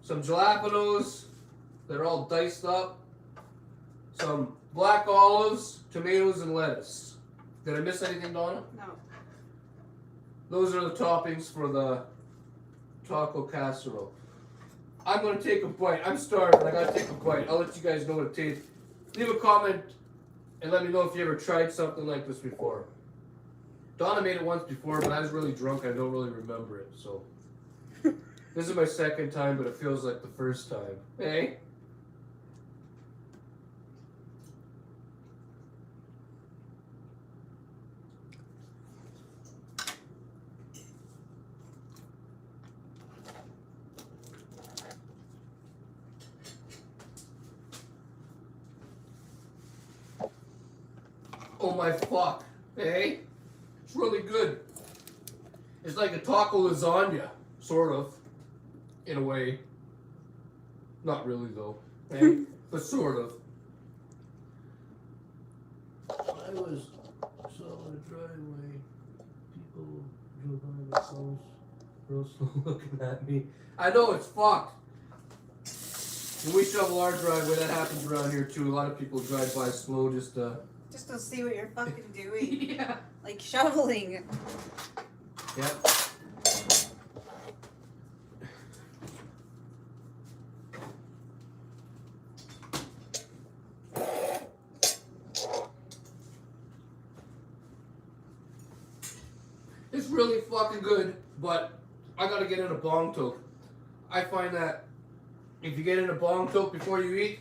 some jalapenos, they're all diced up, some black olives, tomatoes, and lettuce. Did I miss anything, Donna? No. Those are the toppings for the taco casserole. I'm gonna take a bite. I'm starving. I gotta take a bite. I'll let you guys know what it tastes. Leave a comment and let me know if you ever tried something like this before. Donna made it once before, but I was really drunk. I don't really remember it. So this is my second time, but it feels like the first time. Hey. Oh my fuck. Hey? It's really good. It's like a taco lasagna, sort of. In a way. Not really though. Hey? But sort of. I was on a driveway. People drove by the house. Girls looking at me. I know it's fucked. When we shovel our driveway, that happens around here too. A lot of people drive by slow just to see what you're fucking doing. Yeah. Like shoveling. Yep. It's really fucking good, but I gotta get in a bong toke. I find that if you get in a bong toke before you eat,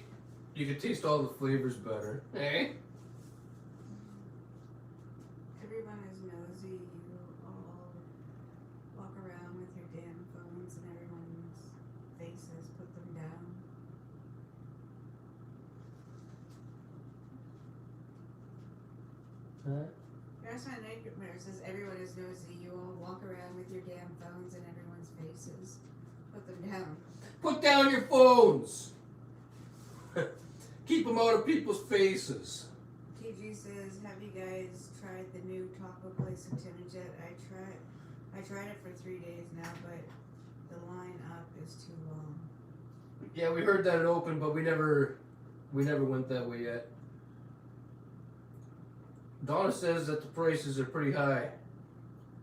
you can taste all the flavors better. Eh? Everyone is nosy. You all walk around with your damn phones in everyone's faces. Put them down. That's my nightmare. Says everyone is nosy. You all walk around with your damn phones in everyone's faces. Put them down. Put down your phones. Keep them out of people's faces. TG says, have you guys tried the new taco place in Timmins yet? I tried it for 3 days now, but the line up is too long. Yeah, we heard that it opened, but we never went that way yet. Donna says that the prices are pretty high.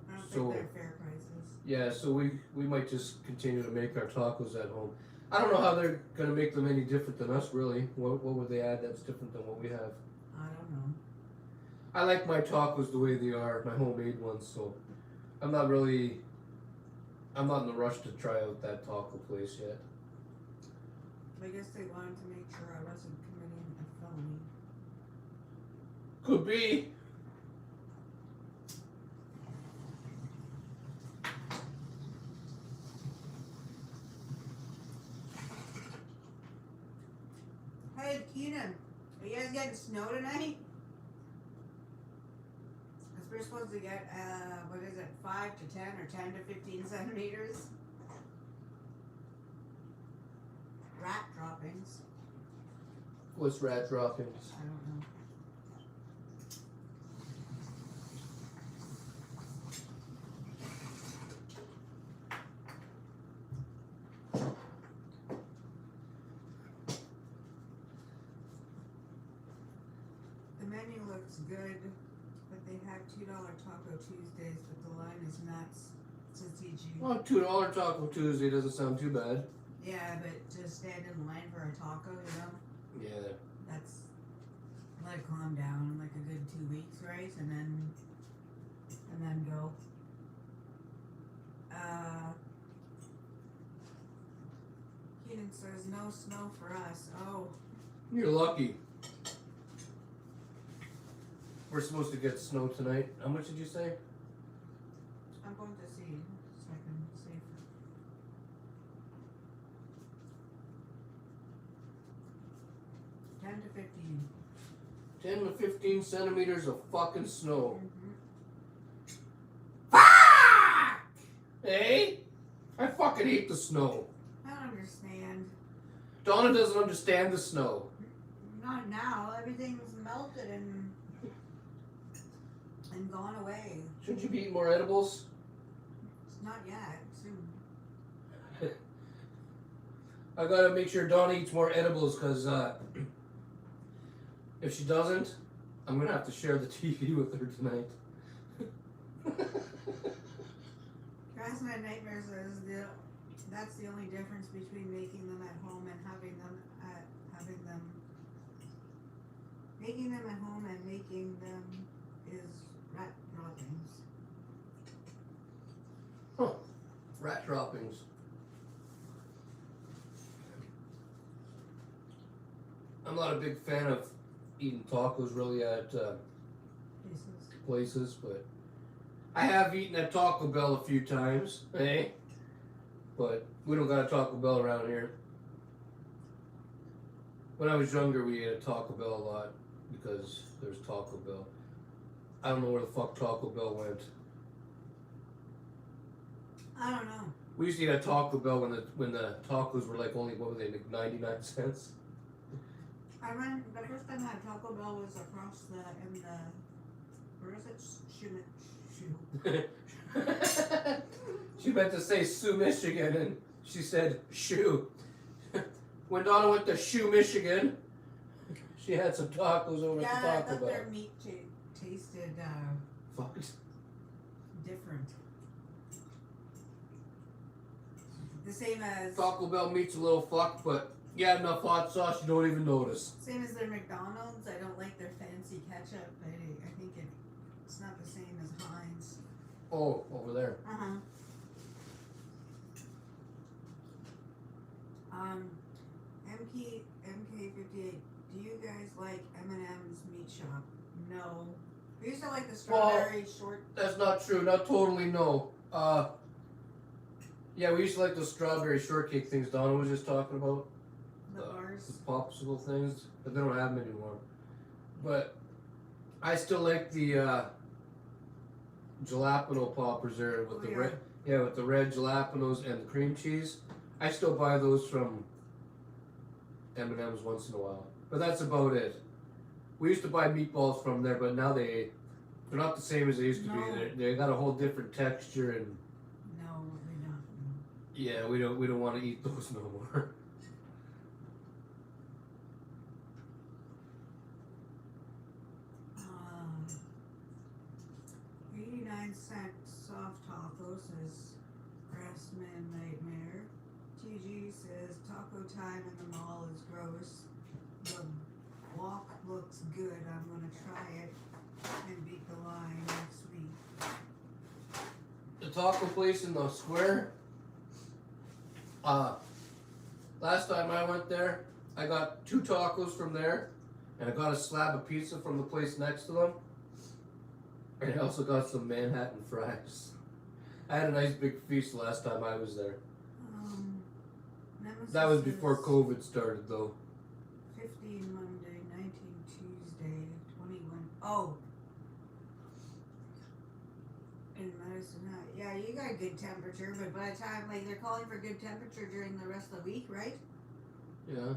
I don't So- think they're fair prices. Yeah, so we might just continue to make our tacos at home. I don't know how they're gonna make them any different than us, really. What would they add that's different than what we have? I don't know. I like my tacos the way they are, my homemade ones. So I'm not in the rush to try out that taco place yet. I guess they wanted to make sure I wasn't committing a felony. Could be. Hey, Keenan, are you guys getting snow tonight? Because we're supposed to get, 5 to 10 or 10 to 15 centimeters? Rat droppings. What's rat droppings? I don't know. The menu looks good, but they have $2 Taco Tuesdays, but the line is nuts. Says TG. Well, $2 Taco Tuesday doesn't sound too bad. Yeah, but to stand in line for a taco, Yeah. that's let it calm down like a good 2 weeks, right? And then go. Keenan says no snow for us. Oh, You're lucky. We're supposed to get snow tonight. How much did you say? I'm going to see so I can see. 10 to 15. 10 to 15 centimeters of fucking snow. Mm-hmm. Fuck! Hey? I fucking hate the snow. I don't understand. Donna doesn't understand the snow. Not now. Everything's melted and gone away. Shouldn't you be eating more edibles? It's not yet. Soon. I gotta make sure Donna eats more edibles because if she doesn't, I'm gonna have to share the TV with her tonight. Grassman Nightmare says That's the only difference between making them at home and having them making them at home and making them is rat droppings. Huh. Rat droppings. I'm not a big fan of eating tacos really at places, but I have eaten at Taco Bell a few times, eh? But we don't got a Taco Bell around here. When I was younger, we ate at Taco Bell a lot because there's Taco Bell. I don't know where the fuck Taco Bell went. I don't know. We used to eat at Taco Bell when the tacos were like only, what were they, like 99 cents? I ran the first time I had Taco Bell was across in the where is it? She meant to say Sioux, Michigan, and she said shoe. When Donna went to Shoe, Michigan, she had some tacos over at the I Taco thought Bell. their meat tasted Fucked. different. The same as Taco Bell meat's a little fucked, but you add enough hot sauce, you don't even notice. same as their McDonald's. I don't like their fancy ketchup, but I think it's not the same as Heinz. Oh, over there. MK58. Do you guys like M&M's Meat Shop? No. We used to like the strawberry short. That's not true. Not totally, no. Yeah, we used to like those strawberry shortcake things Donna was just talking about. The bars. The popsicle things, but they don't have them anymore. But I still like the jalapeno poppers there with the red, with the red jalapenos and the cream cheese. I still buy those from M&M's once in a while, but that's about it. We used to buy meatballs from there, but now they're not the same as they used to be. They got a whole different texture, and no, they're not. yeah, we don't want to eat those no more. 89-cent soft tacos says Grassman Nightmare. TG says taco time in the mall is gross. The walk looks good. I'm gonna try it and beat the line next week. The taco place in the square. Last time I went there, I got 2 tacos from there, and I got a slab of pizza from the place next to them. And I also got some Manhattan fries. I had a nice big feast last time I was there. That was before COVID started, though. 15 Monday, 19 Tuesday, 21. Oh. In Medicine Hat. Yeah, you got good temperature, but by the time, like, they're calling for good temperature during the rest of the week, right? Yeah.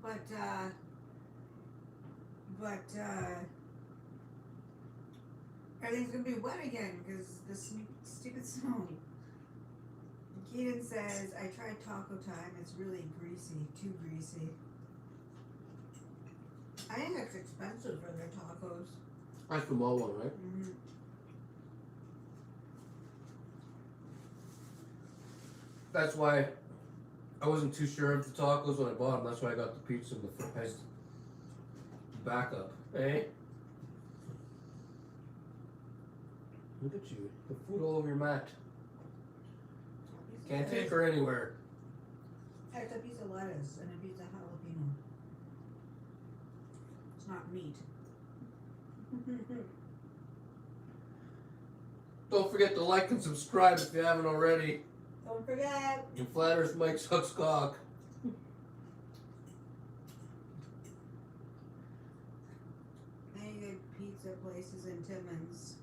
But everything's gonna be wet again because the stupid snow. Keaton says, I tried Taco Time. It's really greasy. Too greasy. I think it's expensive for their tacos. That's the mall one, right? Mm-hmm. That's why I wasn't too sure of the tacos when I bought them. That's why I got the pizza and the fries backup. Hey? Look at you. The food all over your mat. Can't take her anywhere. It's a piece of lettuce and a piece of jalapeno. It's not meat. Don't forget to like and subscribe if you haven't already. Don't forget. And Flat Earth Mike sucks cock. Any good pizza places in Timmins?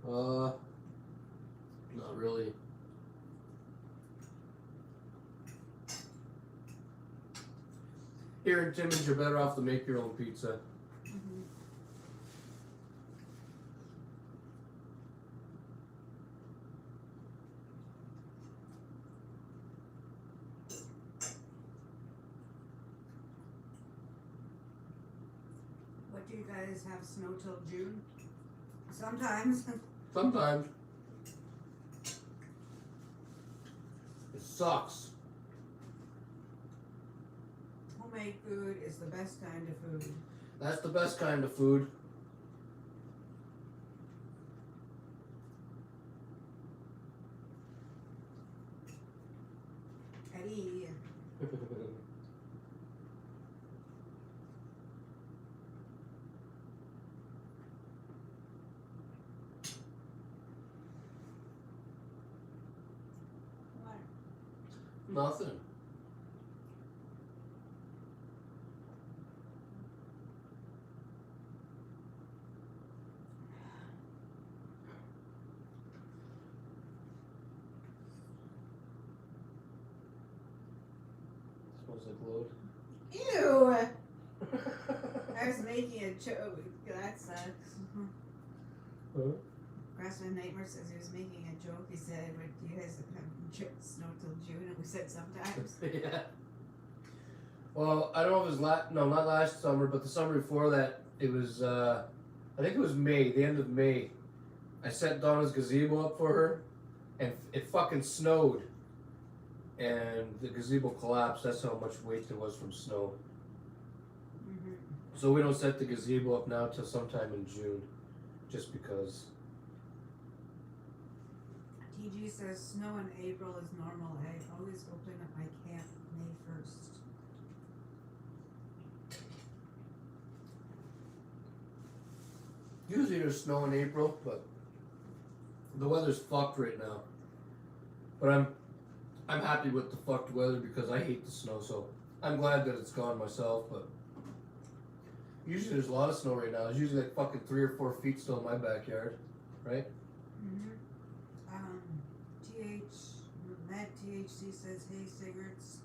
Not really. Here in Timmins, you're better off to make your own pizza. Mm-hmm. What do you guys have snow till June? Sometimes. Sometimes. sucks. Homemade food is the best kind of food. That's the best kind of food. Eddy. What? Nothing. Smells like load. Ew! I was making a joke. That sucks. Huh? Grassman Nightmare says he was making a joke. He said, "What do you guys have snow till June?" And we said sometimes. Yeah. Well, I don't know if it was not last summer, but the summer before that, it was, I think it was May, the end of May. I set Donna's gazebo up for her, and it fucking snowed. And the gazebo collapsed. That's how much weight there was from snow. Mm-hmm. So we don't set the gazebo up now till sometime in June, just because. TG says snow in April is normal. I always open up my camp May 1st. Usually there's snow in April, but the weather's fucked right now. But I'm happy with the fucked weather because I hate the snow, so I'm glad that it's gone myself. But usually there's a lot of snow right now. There's usually like fucking 3 or 4 feet still in my backyard, right? Mm-hmm. Matt THC says, "Hey, cigarettes."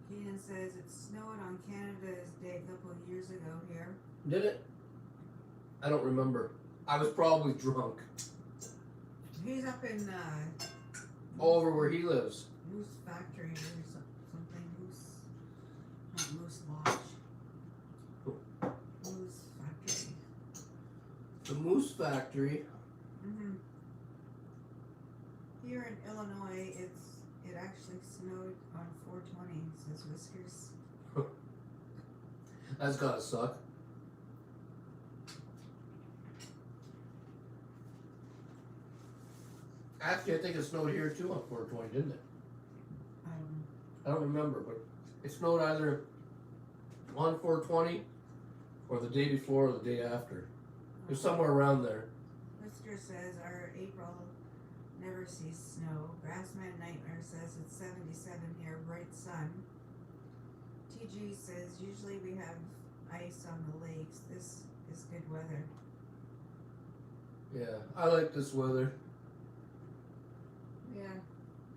Keenan says it snowed on Canada's Day a couple of years ago here. Did it? I don't remember. I was probably drunk. He's up in Over where he lives. Moose Factory or something. Not Moose Lodge. Moose Factory. The Moose Factory. Mm-hmm. Here in Illinois, it actually snowed on 420. Says Whiskers. That's gotta suck. Actually, I think it snowed here too on 420, didn't it? I don't remember, but it snowed either on 420 or the day before or the day after. It was somewhere around there. Whisker says our April never sees snow. Grassman Nightmare says it's 77 here, bright sun. TG says usually we have ice on the lakes. This is good weather. Yeah, I like this weather. Yeah,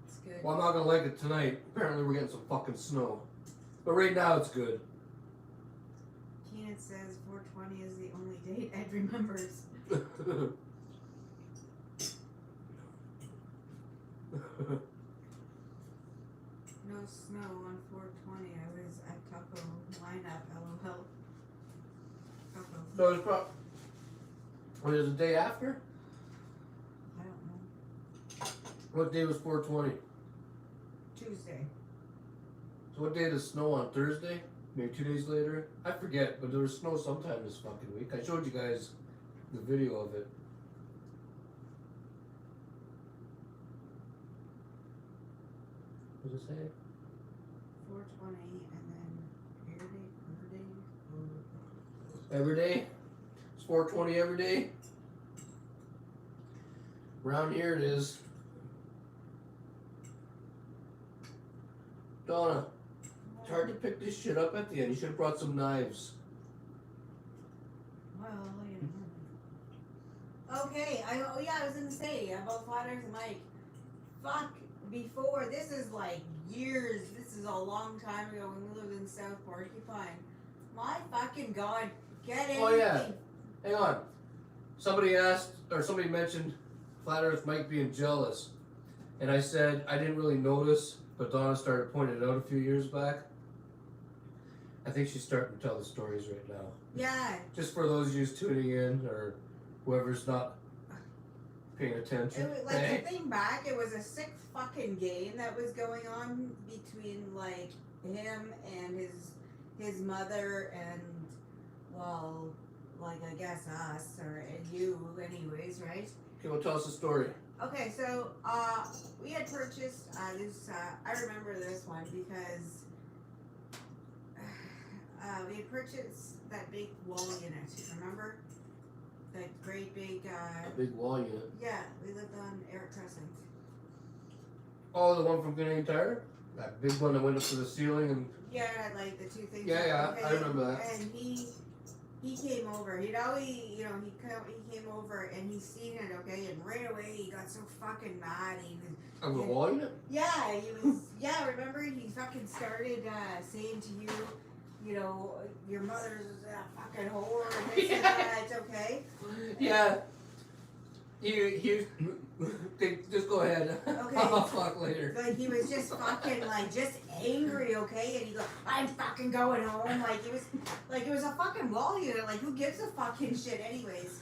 it's good. Well, I'm not gonna like it tonight. Apparently, we're getting some fucking snow. But right now, it's good. Keenan says 420 is the only date Ed remembers. No snow on 420. I was at Taco lineup. LOL. Taco. So it's probably. What is the day after? I don't know. What day was 420? Tuesday. So what day does snow on Thursday? Maybe 2 days later? I forget, but there was snow sometime this fucking week. I showed you guys the video of it. What does it say? 420 and then every day. Every day? It's 420 every day? Around here it is. Donna, it's hard to pick this shit up at the end. You should have brought some knives. Well, you know. Okay, I was gonna say about Flat Earth Mike. Fuck, before, this is like years, this is a long time ago when we lived in South Porcupine. My fucking god, get anything. Oh yeah, hang on. Somebody asked, or somebody mentioned Flat Earth Mike being jealous. And I said, I didn't really notice, but Donna started pointing it out a few years back. I think she's starting to tell the stories right now. Yeah. Just for those of you tuning in, or whoever's not paying attention. It was, like, to think back, it was a sick fucking game that was going on between, like, him and his mother and, well, like, I guess us, or you anyways, right? Okay, well, tell us the story. Okay, so, we had purchased, this, I remember this one because, we had purchased that big wall unit, remember? That great big, A big wall unit. yeah, we lived on Eric Crescent. Oh, the one from Canadian Tire? That big one that went up to the ceiling and... Yeah, like the two things. Yeah, okay, I remember that. And he came over. He'd always, you know, he came over and he seen it, okay, and right away he got so fucking mad. He was. Of the wall unit? Yeah, he was. Yeah, remember he fucking started saying to you, you know, your mother's a fucking whore and this and that. Okay. Yeah. He just go ahead. Okay. I'll fuck later. Like he was just fucking like just angry, okay? And he go, I'm fucking going home. Like it was a fucking wall unit. Like who gives a fucking shit anyways?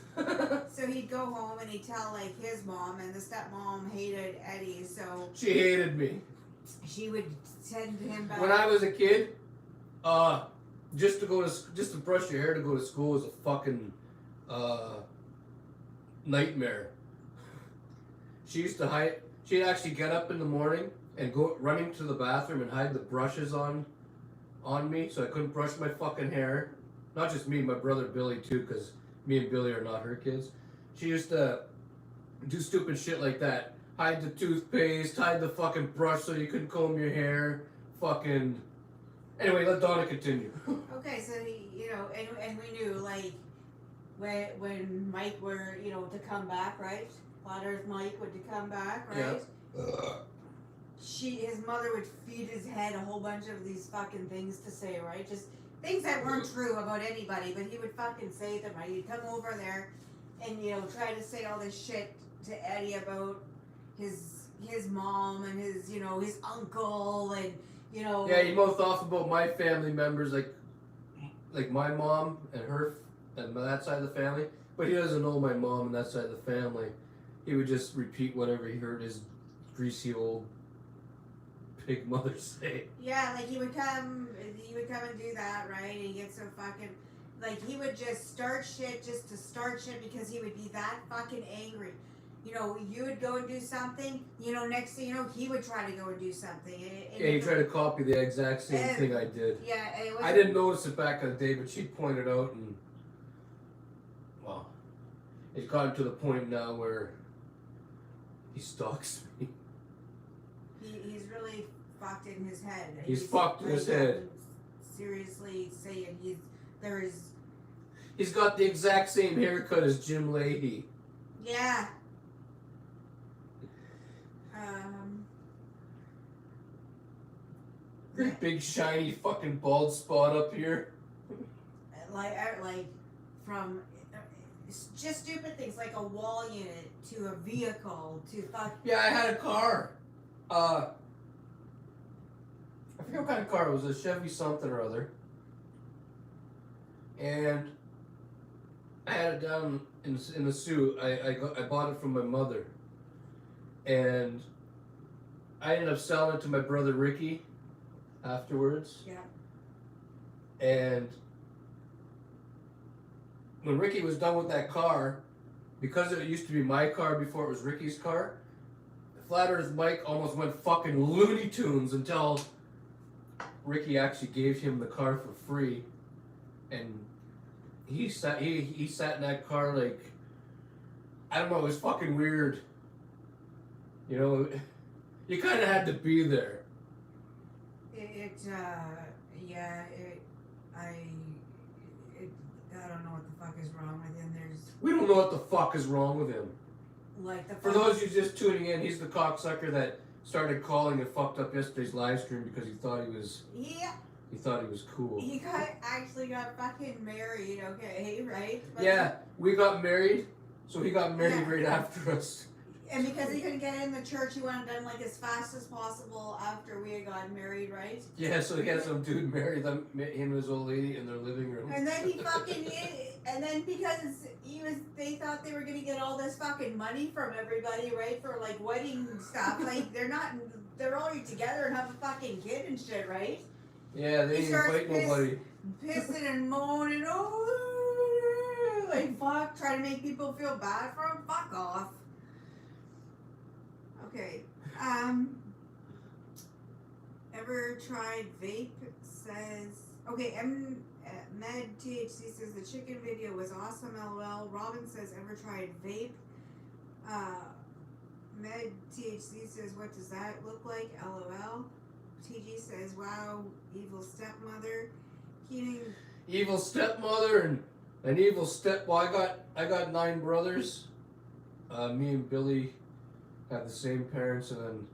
So he'd go home and he'd tell like his mom, and the stepmom hated Eddie, so She hated me. she would send him back. When I was a kid, just to brush your hair to go to school was a fucking nightmare. She'd actually get up in the morning and go running to the bathroom and hide the brushes on me so I couldn't brush my fucking hair. Not just me, my brother Billy too, because me and Billy are not her kids. She used to do stupid shit like that. Hide the toothpaste, hide the fucking brush so you couldn't comb your hair. Fucking... Anyway, let Donna continue. Okay, so he, you know, and we knew like when Mike were, you know, to come back, right? Flat Earth Mike would to come back, right? Yeah. His mother would feed his head a whole bunch of these fucking things to say, right? Just things that weren't true about anybody, but he would fucking say them, right? He'd come over there and, you know, try to say all this shit to Eddie about his mom and his, you know, his uncle and, you know. Yeah, he mouth off about my family members, like my mom and her and that side of the family, but he doesn't know my mom and that side of the family. He would just repeat whatever he heard his greasy old pig mother say. Yeah, like he would come and do that, right? And he'd get so fucking, like he would just start shit just to start shit because he would be that fucking angry. You know, you would go and do something, you know, next thing you know, he would try to go and do something. Yeah, he tried to copy the exact same thing I did. Yeah, it was. I didn't notice it back in the day, but she pointed out, and well, it's gotten to the point now where he stalks me. He's really fucked in his head. He's fucked in his head. Seriously saying He's got the exact same haircut as Jim Leahy. Yeah. Great big shiny fucking bald spot up here. Like from just stupid things like a wall unit to a vehicle to fuck. Yeah, I had a car. I forget what kind of car it was. A Chevy something or other. And I had it down in the suit. I bought it from my mother. And I ended up selling it to my brother Ricky afterwards. Yeah. And when Ricky was done with that car, because it used to be my car before it was Ricky's car, Flat Earth Mike almost went fucking Looney Tunes until Ricky actually gave him the car for free. And he sat in that car like, I don't know, it was fucking weird. You know, you kind of had to be there. I don't know what the fuck is wrong with him. We don't know what the fuck is wrong with him. Like the For those of you just tuning in, he's the cocksucker that started calling and fucked up yesterday's live stream because he thought he was. Yeah. He thought he was cool. He actually got fucking married, okay, right? But yeah, we got married, so he got married right after us. And because he couldn't get in the church, he wanted done like as fast as possible after we had gotten married, right? Yeah, so he had some dude marry him and his old lady in their living room. And then he fucking, and then because he they thought they were gonna get all this fucking money from everybody, right? For like wedding stuff. Like they're all together and have a fucking kid and shit, right? Yeah, they didn't invite nobody. Pissing and moaning, oh, like fuck, trying to make people feel bad for him. Fuck off. Okay. Ever tried vape? Says okay. Med THC says the chicken video was awesome. LOL. Robin says ever tried vape? Med THC says what does that look like? LOL. TG says wow. Evil stepmother. Keenan. Evil stepmother and an evil step. Well, I got 9 brothers. Me and Billy have the same parents, and then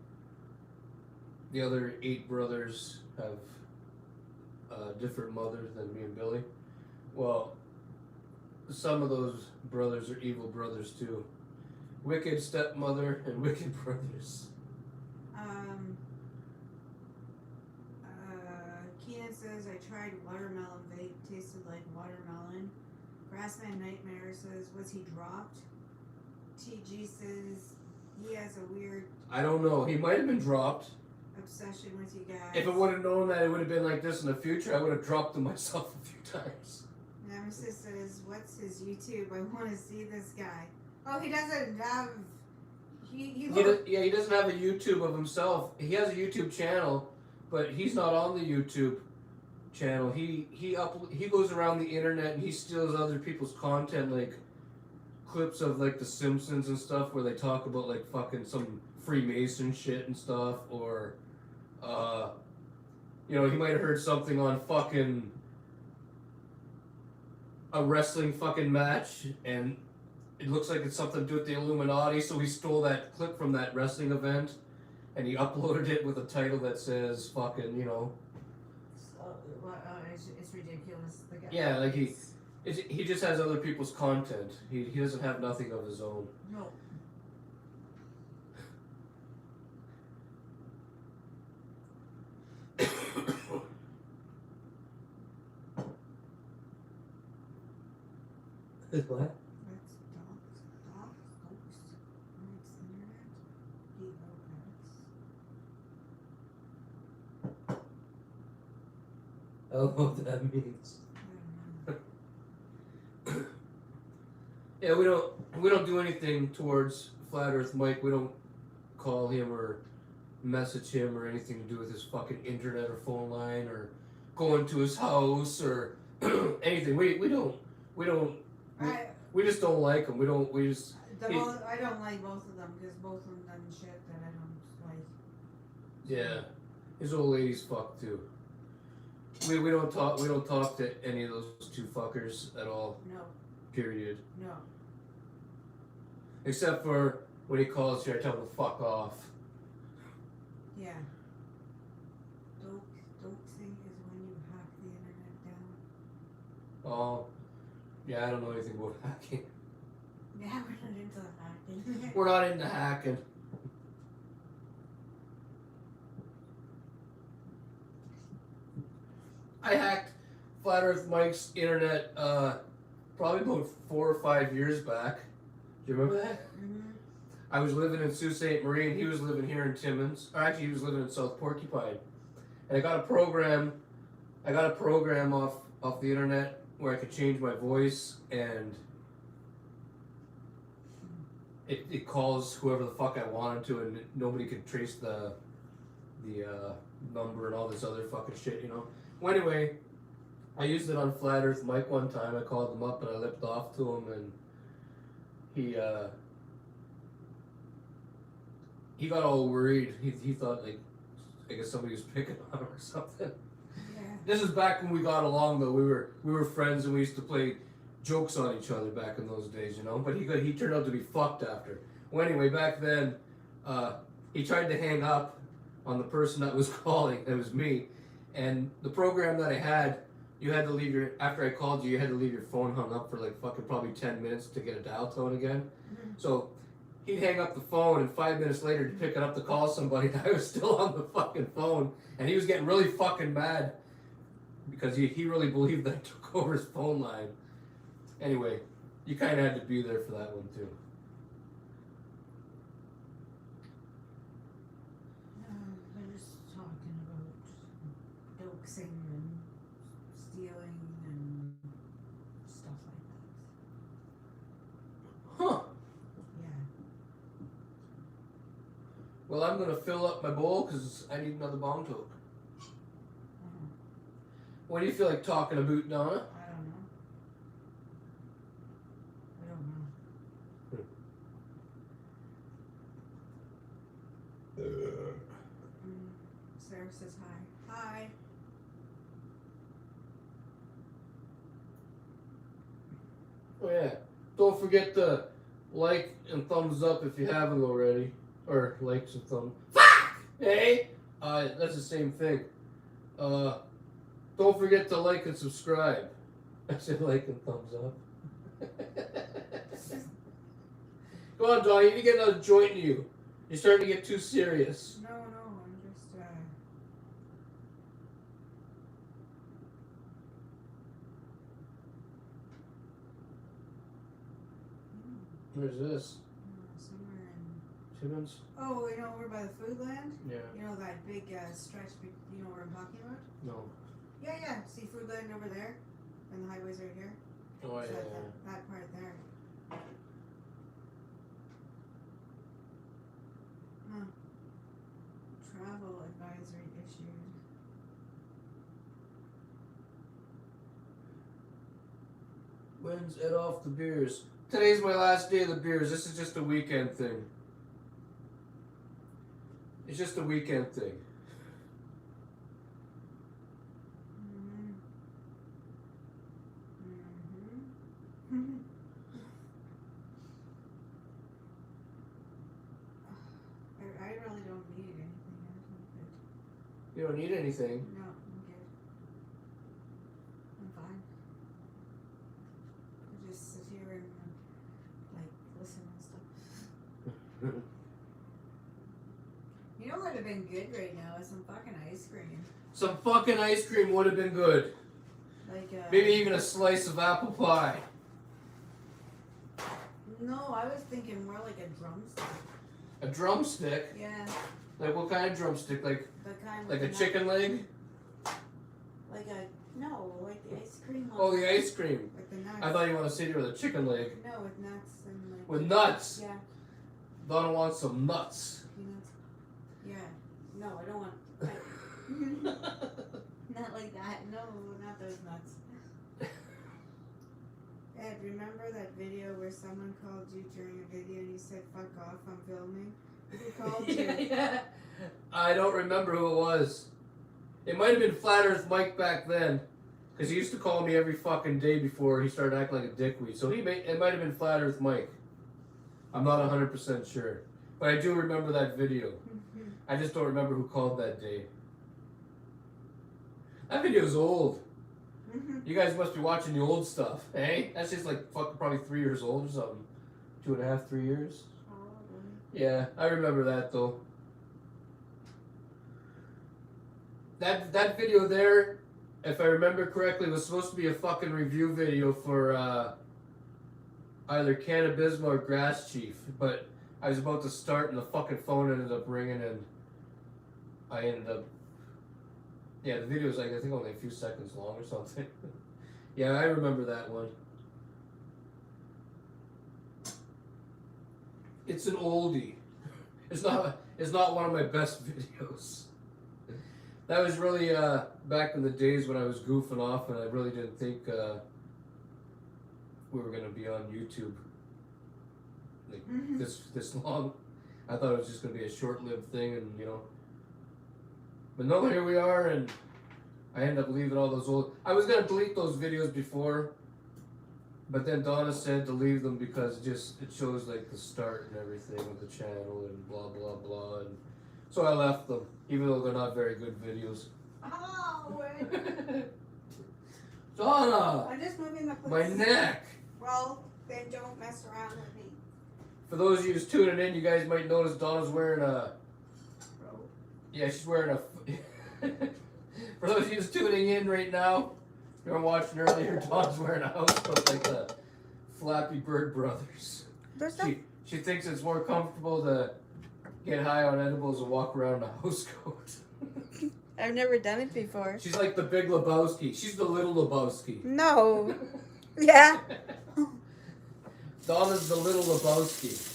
the other 8 brothers have different mothers than me and Billy. Well, some of those brothers are evil brothers too. Wicked stepmother and wicked brothers. Keenan says I tried watermelon vape, tasted like watermelon. Grassman Nightmare says was he dropped? TG says he has a weird I don't know. He might have been dropped. obsession with you guys. If I would have known that it would have been like this in the future, I would have dropped him myself a few times. Nemesis says, what's his YouTube? I want to see this guy. Oh, he doesn't have... He doesn't have a YouTube of himself. He has a YouTube channel, but he's not on the YouTube channel. He goes around the internet and he steals other people's content, like clips of like The Simpsons and stuff, where they talk about like fucking some Freemason shit and stuff, or he might have heard something on fucking a wrestling fucking match and it looks like it's something to do with the Illuminati, so he stole that clip from that wrestling event and he uploaded it with a title that says fucking, it's ridiculous. The guy yeah, like he just has other people's content. He doesn't have nothing of his own. No. What? That's Tokes. Mike's internet. Evo pets. I don't know what that means. I don't know. Yeah, we don't do anything towards Flat Earth Mike. We don't call him or message him or anything to do with his fucking internet or phone line or go into his house or anything. We just don't like him. I don't like both of them because both of them done shit that I don't like. Yeah, his old lady's fucked too. We don't talk to any of those 2 fuckers at all. No. Period. No. Except for when he calls here, I tell him to fuck off. Yeah. Doxing is when you hack the internet down. Oh, yeah, I don't know anything about hacking. Yeah, we're not into hacking. We're not into hacking. I hacked Flat Earth Mike's internet probably about 4 or 5 years back. Do you remember that? Mm-hmm. I was living in Sault Ste. Marie and he was living here in Timmins. Or actually, he was living in South Porcupine. And I got a program off the internet where I could change my voice and it calls whoever the fuck I wanted to and nobody could trace the number and all this other fucking shit, Well, anyway, I used it on Flat Earth Mike one time. I called him up and I lipped off to him and he got all worried. He thought like I guess somebody was picking on him or something. Yeah. This is back when we got along though. We were friends and we used to play jokes on each other back in those days, But he turned out to be fucked after. Well, anyway, back then, he tried to hang up on the person that was calling. It was me, and the program that I had, you had to leave after I called you, you had to leave your phone hung up for like fucking probably 10 minutes to get a dial tone again. Mm-hmm. So he'd hang up the phone, and 5 minutes later to pick it up to call somebody, and I was still on the fucking phone, and he was getting really fucking mad because he really believed that I took over his phone line. Anyway, You kind of had to be there for that one too. They're just talking about doxing and stealing and stuff like that. Huh. Yeah. Well, I'm gonna fill up my bowl because I need another bong toke. What do you feel like talking about, Donna? I don't know. Sarah says hi. Hi. Oh yeah. Don't forget to like and thumbs up if you haven't already. Or likes and thumbs. Fuck! Hey! That's the same thing. Don't forget to like and subscribe. I said like and thumbs up. Come on, Don, you need to get another joint in you. You're starting to get too serious. No, I'm just, Where's this? somewhere in... Timmins? Oh, you know, over by the food land? Yeah. You know that big stretch, you know what I'm talking about? No. Yeah, see food land over there? And the highway's right here? Oh, So yeah. that part there. Huh. Travel advisory issued. When's Ed off the beers? Today's my last day of the beers. This is just a weekend thing. It's just a weekend thing. I really don't need anything. I'm good. You don't need anything. No, I'm good. I'm fine. I just sit here and like listen and stuff. You know what would have been good right now is some fucking ice cream. Some fucking ice cream would have been good. Like Maybe even a slice of apple pie. No, I was thinking more like a drumstick. A drumstick? Yeah. Like what kind of drumstick? Like The kind like with a the chicken leg? Like the ice cream. Oh, the ice cream. With the nuts. I thought you want to sit here with a chicken leg. No, with nuts and like. With nuts? Yeah. Donna wants some nuts. Peanuts. Yeah. No, I don't want. Not like that. No, not those nuts. Ed, remember that video where someone called you during a video and you said, "Fuck off, I'm filming"? Who called you? Yeah. I don't remember who it was. It might have been Flat Earth Mike back then. Because he used to call me every fucking day before he started acting like a dickweed. So it might have been Flat Earth Mike. I'm not 100% sure. But I do remember that video. I just don't remember who called that day. That video's old. You guys must be watching the old stuff, eh? That's just like fucking probably 3 years old or something. 2.5, 3 years. Yeah, I remember that though. That video there, if I remember correctly, was supposed to be a fucking review video for either Cannabisma or Grass Chief, but I was about to start and the fucking phone ended up ringing and I ended up. Yeah, the video was like I think only a few seconds long or something. Yeah, I remember that one. It's an oldie. It's not one of my best videos. That was really back in the days when I was goofing off and I really didn't think we were gonna be on YouTube like this long. I thought it was just gonna be a short-lived thing, and you know. But no, here we are, and I ended up leaving all those old. I was gonna delete those videos before, but then Donna said to leave them because it shows like the start and everything of the channel and blah blah blah, and so I left them, even though they're not very good videos. Oh, Donna! I'm just moving the place. My neck! Well, then don't mess around with me. For those of you who's tuning in, you guys might notice Donna's wearing a... Yeah, she's wearing a... For those of you who's tuning in right now, you were watching earlier, Donna's wearing a houseboat, like the Flappy Bird Brothers. There's no. She thinks it's more comfortable to get high on edibles and walk around in a house coat. I've never done it before. She's like the Big Lebowski. She's the Little Lebowski. No. Yeah. Donna's the Little Lebowski.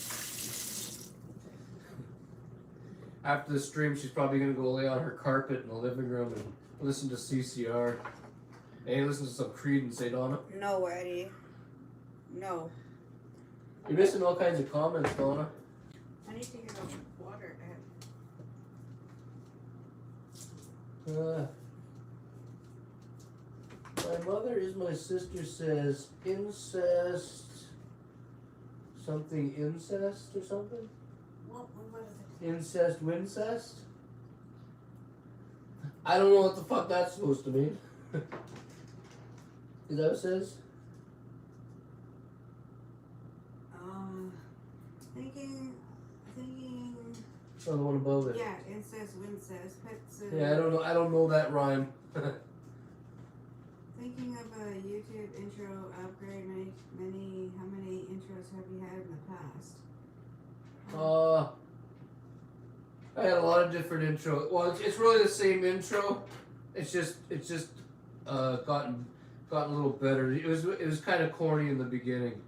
After the stream, she's probably gonna go lay on her carpet in the living room and listen to CCR. Hey, listen to some Creed and say, Donna. No, Eddie. No. You're missing all kinds of comments, Donna. I need to get a water. My mother is my sister says incest. Something incest or something? What is it? Incest, wincest? I don't know what the fuck that's supposed to mean. Is that what it says? Thinking. Oh, the one above it. Yeah, incest, wincest, pets. Yeah, I don't know that rhyme. Thinking of a YouTube intro upgrade. How many intros have you had in the past? I had a lot of different intro. Well, it's really the same intro. It's just gotten a little better. It was kind of corny in the beginning,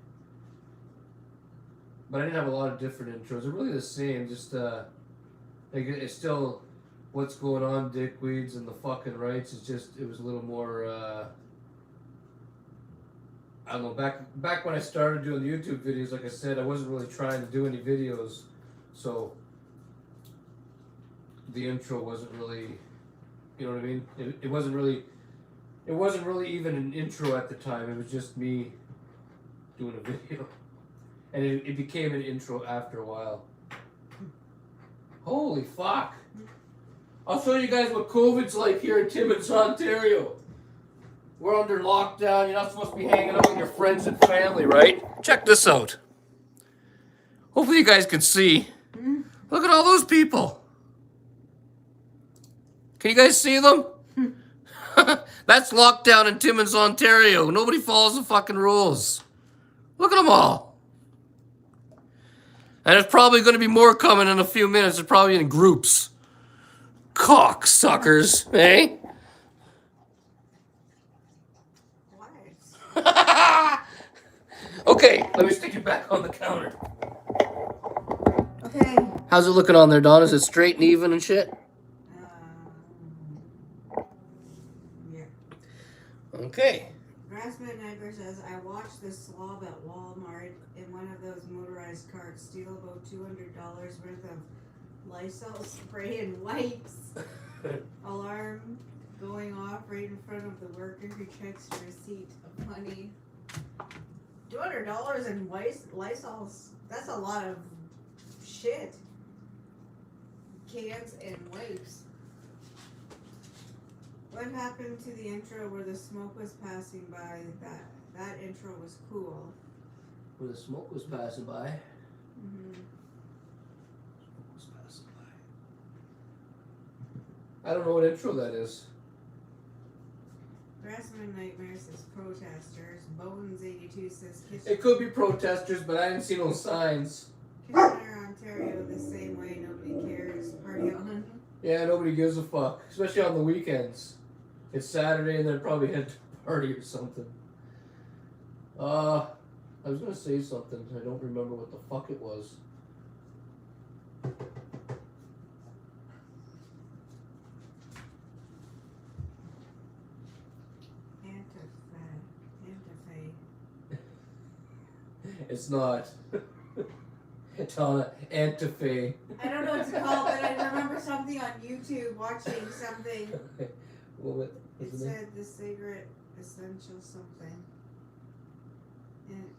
but I didn't have a lot of different intros. They're really the same. Just like it's still what's going on, dickweeds and the fucking rights. It's just it was a little more. I don't know. Back when I started doing the YouTube videos, like I said, I wasn't really trying to do any videos, so the intro wasn't really, you know what I mean? It wasn't really even an intro at the time. It was just me doing a video, and it became an intro after a while. Holy fuck! I'll show you guys what COVID's like here in Timmins, Ontario. We're under lockdown. You're not supposed to be hanging out with your friends and family, right? Check this out. Hopefully you guys can see. Look at all those people. Can you guys see them? That's lockdown in Timmins, Ontario. Nobody follows the fucking rules. Look at them all. And there's probably going to be more coming in a few minutes. They're probably in groups. Cocksuckers, eh? Okay, let me stick it back on the counter. Okay. How's it looking on there, Don? Is it straight and even and shit? Yeah. Okay. Grassman Neighbor says, I watched this slob at Walmart in one of those motorized carts steal about $200 worth of Lysol spray and wipes. Alarm going off right in front of the worker who checks the receipt of money. $200 in Lysol, that's a lot of shit. Cans and wipes. What happened to the intro where the smoke was passing by? That intro was cool. Where the smoke was passing by. Mm-hmm. Smoke was passing by. I don't know what intro that is. Grassman Nightmare says protesters. Bones82 says It could be protesters, but I didn't see no signs. Kitchener, Ontario, the same way. Nobody cares. Party on. Yeah, nobody gives a fuck, especially on the weekends. It's Saturday and they're probably headed to a party or something. I was gonna say something. I don't remember what the fuck it was. It's not. Donna, Antife. I don't know what to call it, but I remember something on YouTube, watching something. What It said the Cigrit essential something. And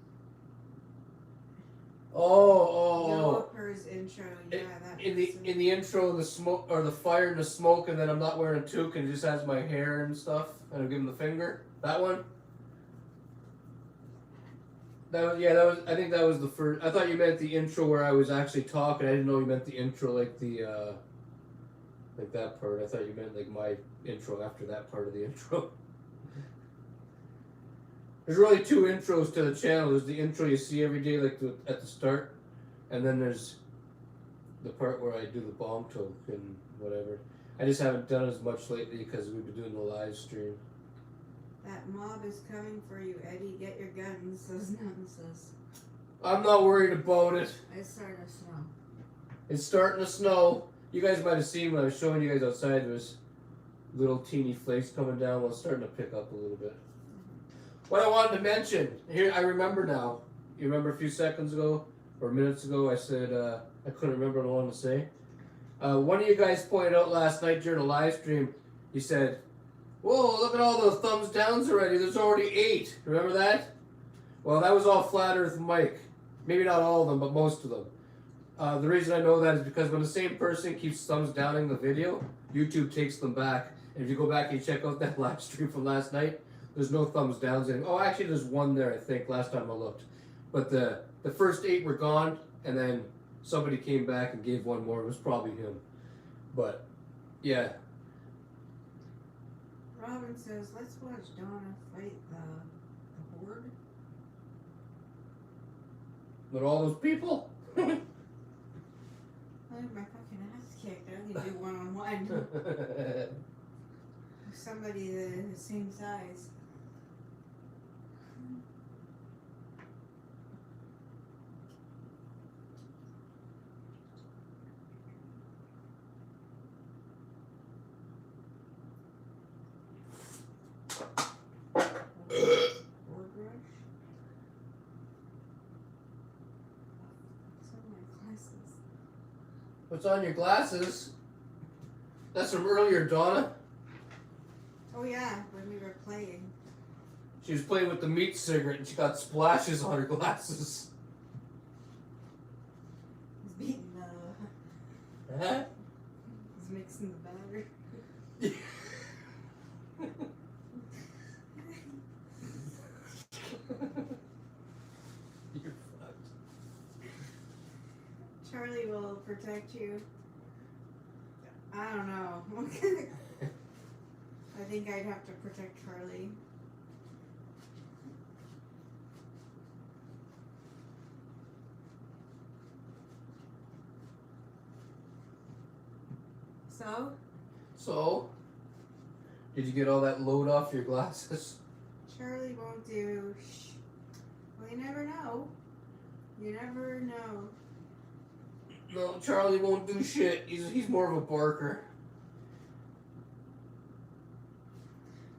Yellowper's intro, yeah, that in the intro, the smoke or the fire and the smoke, and then I'm not wearing a toque and it just has my hair and stuff, and I'm giving the finger. That one. That was. I think that was the first. I thought you meant the intro where I was actually talking. I didn't know you meant the intro like the like that part. I thought you meant like my intro after that part of the intro. There's really two intros to the channel. There's the intro you see every day, like at the start, and then there's the part where I do the bomb toke and whatever. I just haven't done as much lately because we've been doing the live stream. That mob is coming for you, Eddie. Get your guns, says Nemesis. I'm not worried about it. It's starting to snow. It's starting to snow. You guys might have seen when I was showing you guys outside, there was little teeny flakes coming down. Well, it's starting to pick up a little bit. What I wanted to mention, here I remember now. You remember a few seconds ago or minutes ago I said I couldn't remember what I wanted to say. One of you guys pointed out last night during a live stream, he said, "Whoa, look at all those thumbs downs already. There's already 8. Remember that?" Well, that was all Flat Earth Mike. Maybe not all of them, but most of them. The reason I know that is because when the same person keeps thumbs downing the video, YouTube takes them back. And if you go back and check out that live stream from last night, there's no thumbs downs. Oh, actually, there's one there, I think, last time I looked. But the first 8 were gone, and then somebody came back and gave one more. It was probably him. But, yeah. Robin says, let's watch Donna fight the Horde. But all those people? I had my fucking ass kicked. I only do one-on-one. With somebody the same size. Board rush. What's on my glasses? What's on your glasses? That's from earlier, Donna. Oh yeah, when we were playing. She was playing with the meat cigarette and she got splashes on her glasses. He's beating the... Huh? He's mixing the batter. You're fucked. Charlie will protect you. I don't know. I think I'd have to protect Charlie. So? Did you get all that load off your glasses? Charlie won't do. Shh. Well, you never know. You never know. No, Charlie won't do shit. He's more of a barker.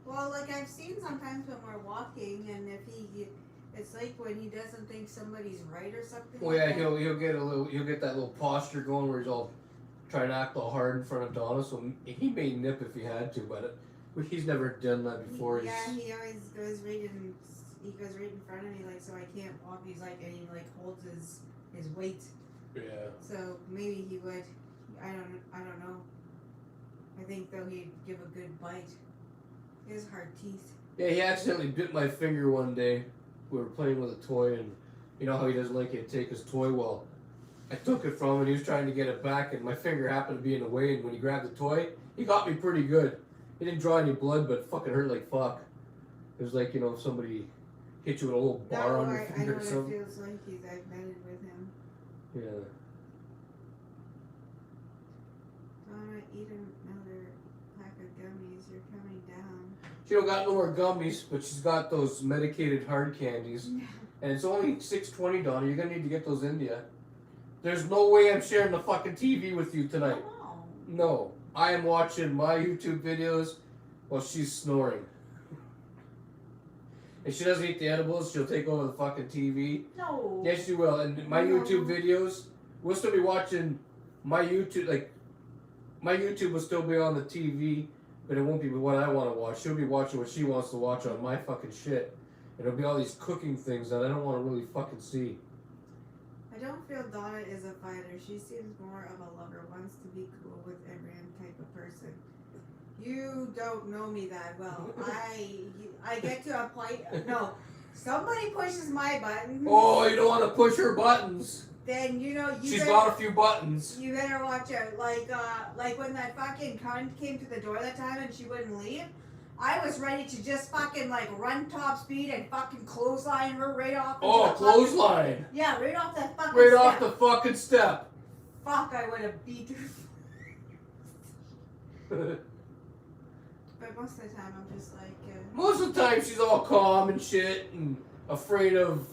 Well, like I've seen sometimes when we're walking, and if it's like when he doesn't think somebody's right or something. Well, yeah, he'll get that little posture going where he's all trying to act all hard in front of Donna. So he may nip if he had to, but he's never done that before. Yeah, he always goes right in. He goes right in front of me, like so I can't walk. He's like, and he like holds his weight. Yeah. So maybe he would. I don't know. I think though he'd give a good bite. He has hard teeth. Yeah, he accidentally bit my finger one day. We were playing with a toy, and you know how he doesn't like you to take his toy? Well, I took it from him, and he was trying to get it back, and my finger happened to be in the way, and when he grabbed the toy, he got me pretty good. He didn't draw any blood, but it fucking hurt like fuck. It was like, you know, if somebody hit you with a little bar on your I know finger or what something. it feels like. I've met it with him. Yeah. Donna, eat another pack of gummies. You're coming down. She don't got no more gummies, but she's got those medicated hard candies. And it's only $6.20, Donna. You're gonna need to get those into you. There's no way I'm sharing the fucking TV with you tonight. Oh. No. I am watching my YouTube videos while she's snoring. If she doesn't eat the edibles, she'll take over the fucking TV. No. Yes, she will. And my YouTube videos, we'll still be watching my YouTube, like, my YouTube will still be on the TV, but it won't be what I want to watch. She'll be watching what she wants to watch on my fucking shit. And it'll be all these cooking things that I don't want to really fucking see. I don't feel Donna is a fighter. She seems more of a lover, wants to be cool with every type of person. You don't know me that well. I get to a point. No, somebody pushes my button. Oh, you don't want to push her buttons. Then you know you. She's better, got a few buttons. You better watch out. Like when that fucking cunt came to the door that time and she wouldn't leave. I was ready to just fucking like run top speed and fucking clothesline her right off. Oh, clothesline. Yeah, right off that fucking Right step. off the fucking step. Fuck, I would have beat her. But most of the time, I'm just like. Most of the time, she's all calm and shit and afraid of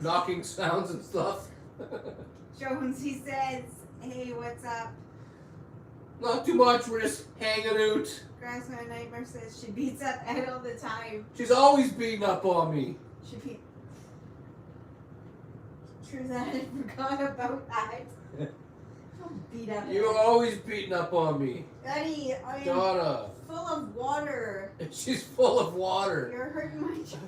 knocking sounds and stuff. Jonesy says, "Hey, what's up?" Not too much. We're just hanging out. Grassman Nightmare says she beats up Ed all the time. She's always beating up on me. She beat. True that. I forgot about that. Don't beat up. You're always beating up on me. Eddy, I am Donna. full of water. She's full of water. You're hurting my chest.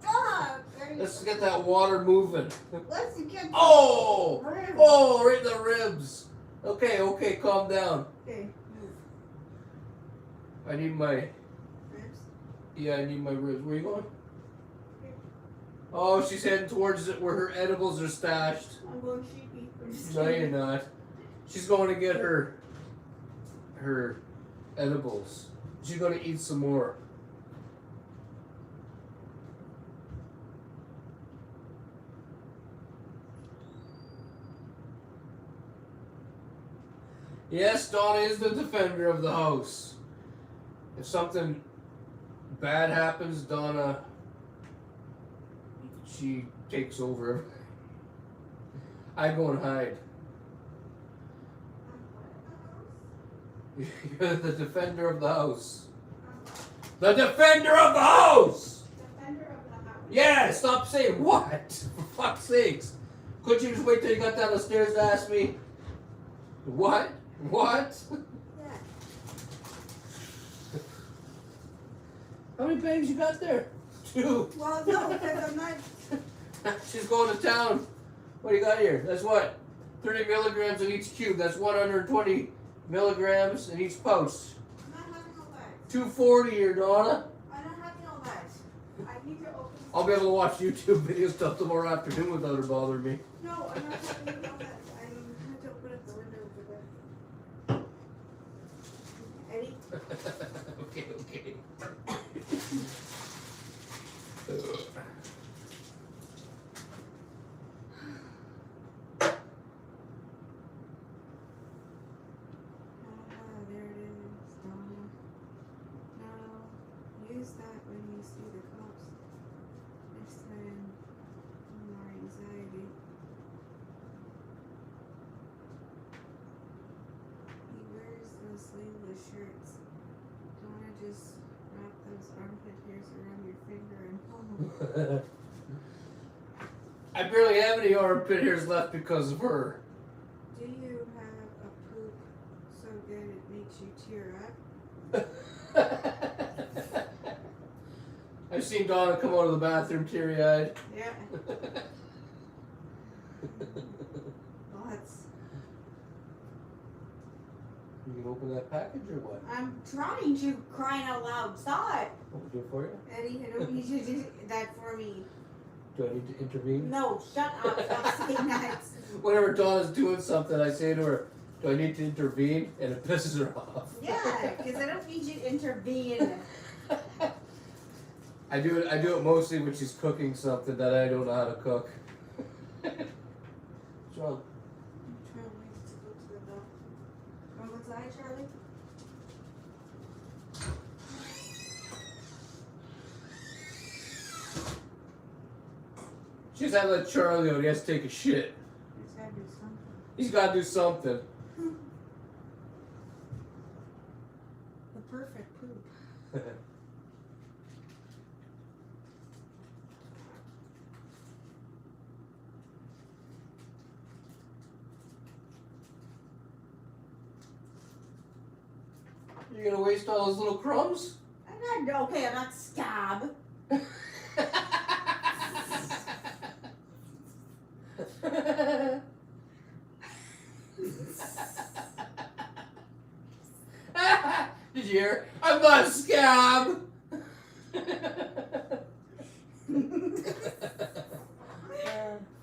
Stop! Let's get that water moving. Let's get. Oh! Ribs. Oh, right in the ribs. Okay, calm down. Okay, move. I need my. Ribs. Yeah, I need my ribs. Where are you going? Oh, she's heading towards it where her edibles are stashed. I'm going sheepy. I'm just No, kidding. you're not. She's going to get her edibles. She's going to eat some more. Yes, Donna is the defender of the house. If something bad happens, Donna, she takes over. I go and hide. You're the defender of the house. The defender of the house! Defender of the house. Yeah, stop saying what? For fuck's sakes. Couldn't you just wait till you got down the stairs to ask me? What? What? Yeah. How many bags you got there? 2. Well, no, because I'm not. She's going to town. What do you got here? That's what? 30 milligrams in each cube. That's 120 milligrams in each pouch. I'm not having all that. 240 here, Donna. I'm not having all that. I need to open. I'll be able to watch YouTube videos till tomorrow afternoon without her bothering me. No, I'm not having all that. I have to open up the window for that. Eddy? Okay. There it is, Donna. Now, use that when you see the cops. Next time, more anxiety. He wears those sleeveless shirts. Donna just wrap those armpit hairs around your finger and pull them. I barely have any armpit hairs left because of her. Do you have a poop so good it makes you tear up? I've seen Donna come out of the bathroom teary-eyed. Yeah. Lots. You can open that package or what? I'm trying to, crying out loud. Stop! I'll do it for you. Eddie, I don't need you to do that for me. Do I need to intervene? No, shut up. Stop saying that. Whenever Donna's doing something, I say to her, do I need to intervene? And it pisses her off. Yeah, because I don't need you to intervene. I do it mostly when she's cooking something that I don't know how to cook. What's wrong? I'm trying to wait to go to the door. Want to go outside, Charlie? She's had to let Charlie out. He has to take a shit. He's got to do something. He's got to do something. The perfect poop. You're gonna waste all those little crumbs? I'm not, okay, I'm not scab. Did you hear? I'm not a scab!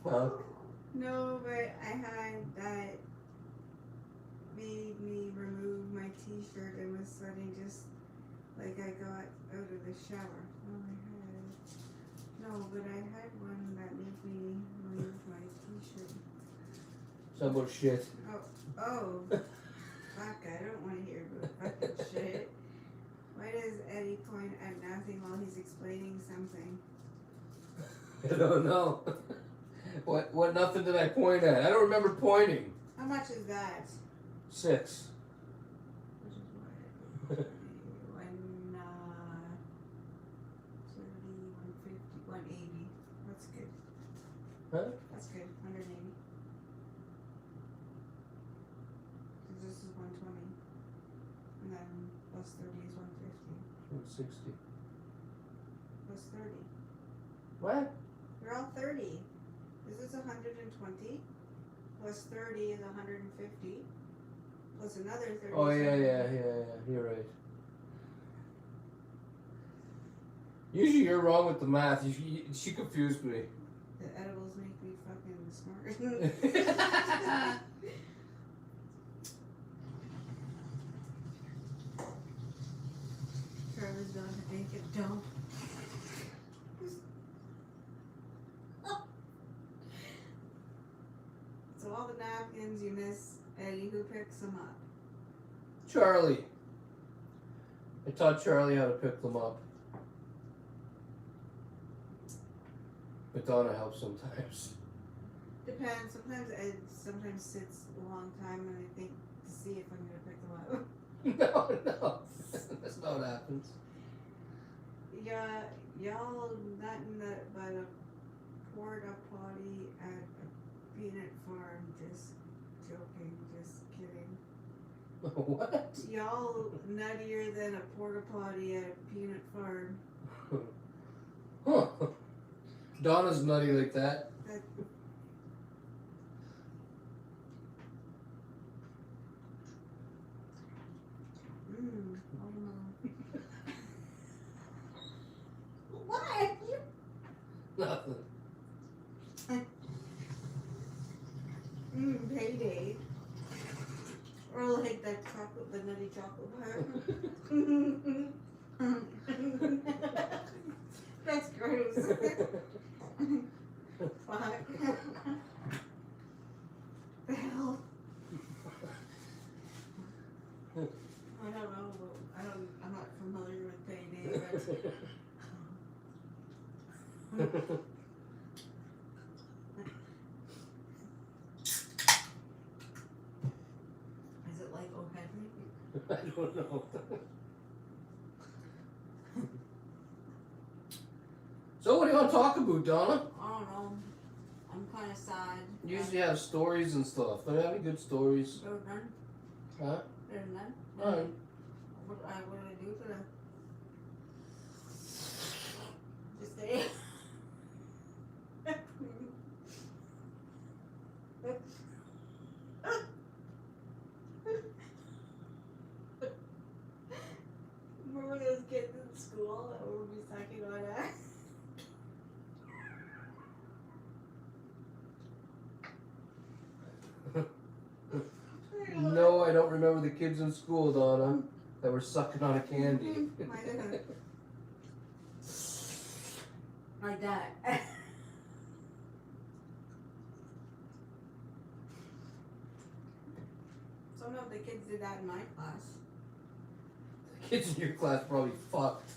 Fuck. No, but I had that made me remove my t-shirt and but I had one that made me remove my t-shirt. Some about shit. Oh. Fuck, I don't want to hear about fucking shit. Why does Eddy point at nothing while he's explaining something? I don't know. What nothing did I point at? I don't remember pointing. How much is that? 6. Which is what? 30, 150, 180. That's good. Huh? That's good. 180. Because this is 120. And then plus 30 is 150. 160. Plus 30. What? They're all 30. This is 120. Plus 30 is 150. Plus another 30. Oh yeah. You're right. Usually you're wrong with the math. She confused me. The edibles make me fucking smart. Charlie's gonna make it dump. So all the napkins you miss, Eddy, who picks them up? Charlie. I taught Charlie how to pick them up. But Donna helps sometimes. Depends. Sometimes Ed sometimes sits a long time and I think to see if I'm gonna pick them up. No. That's not what happens. Yeah, y'all nothing but a porta potty at a peanut farm. Just joking, just kidding. What? Y'all nuttier than a porta potty at a peanut farm. Huh. Donna's nutty like that. That, oh no. What? Nothing. Payday. Or like that chocolate, the nutty chocolate bar. That's gross. Fuck. The hell? I don't know. I'm not familiar with payday, but. Is it like O'Henry? I don't know. So what do you want to talk about, Donna? I don't know. I'm kind of sad. You usually have stories and stuff. Do you have any good stories? There's none. Huh? There's none. Alright. What did I do today? Just say. Remember those kids in school that would be sucking on us? No, I don't remember the kids in school, Donna, that were sucking on a candy. My dad. Some of the kids did that in my class. The kids in your class probably fucked.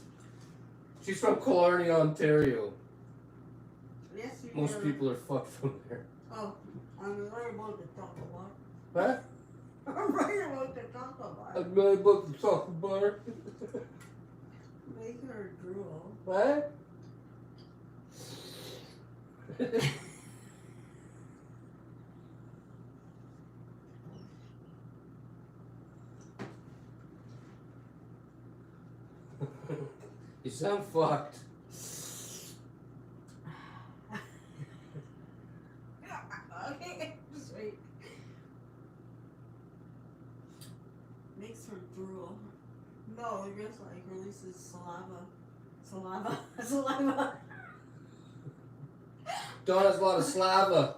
She's from Killarney, Ontario. Yes, you Most are. people are fucked from there. Oh, I'm right about the chocolate bar. Huh? I'm right about the chocolate bar. I'm really about the chocolate bar. Make her drool. What? You sound fucked. Okay, just wait. Makes her drool. No, it just like releases saliva. Saliva. Donna's a lot of slava.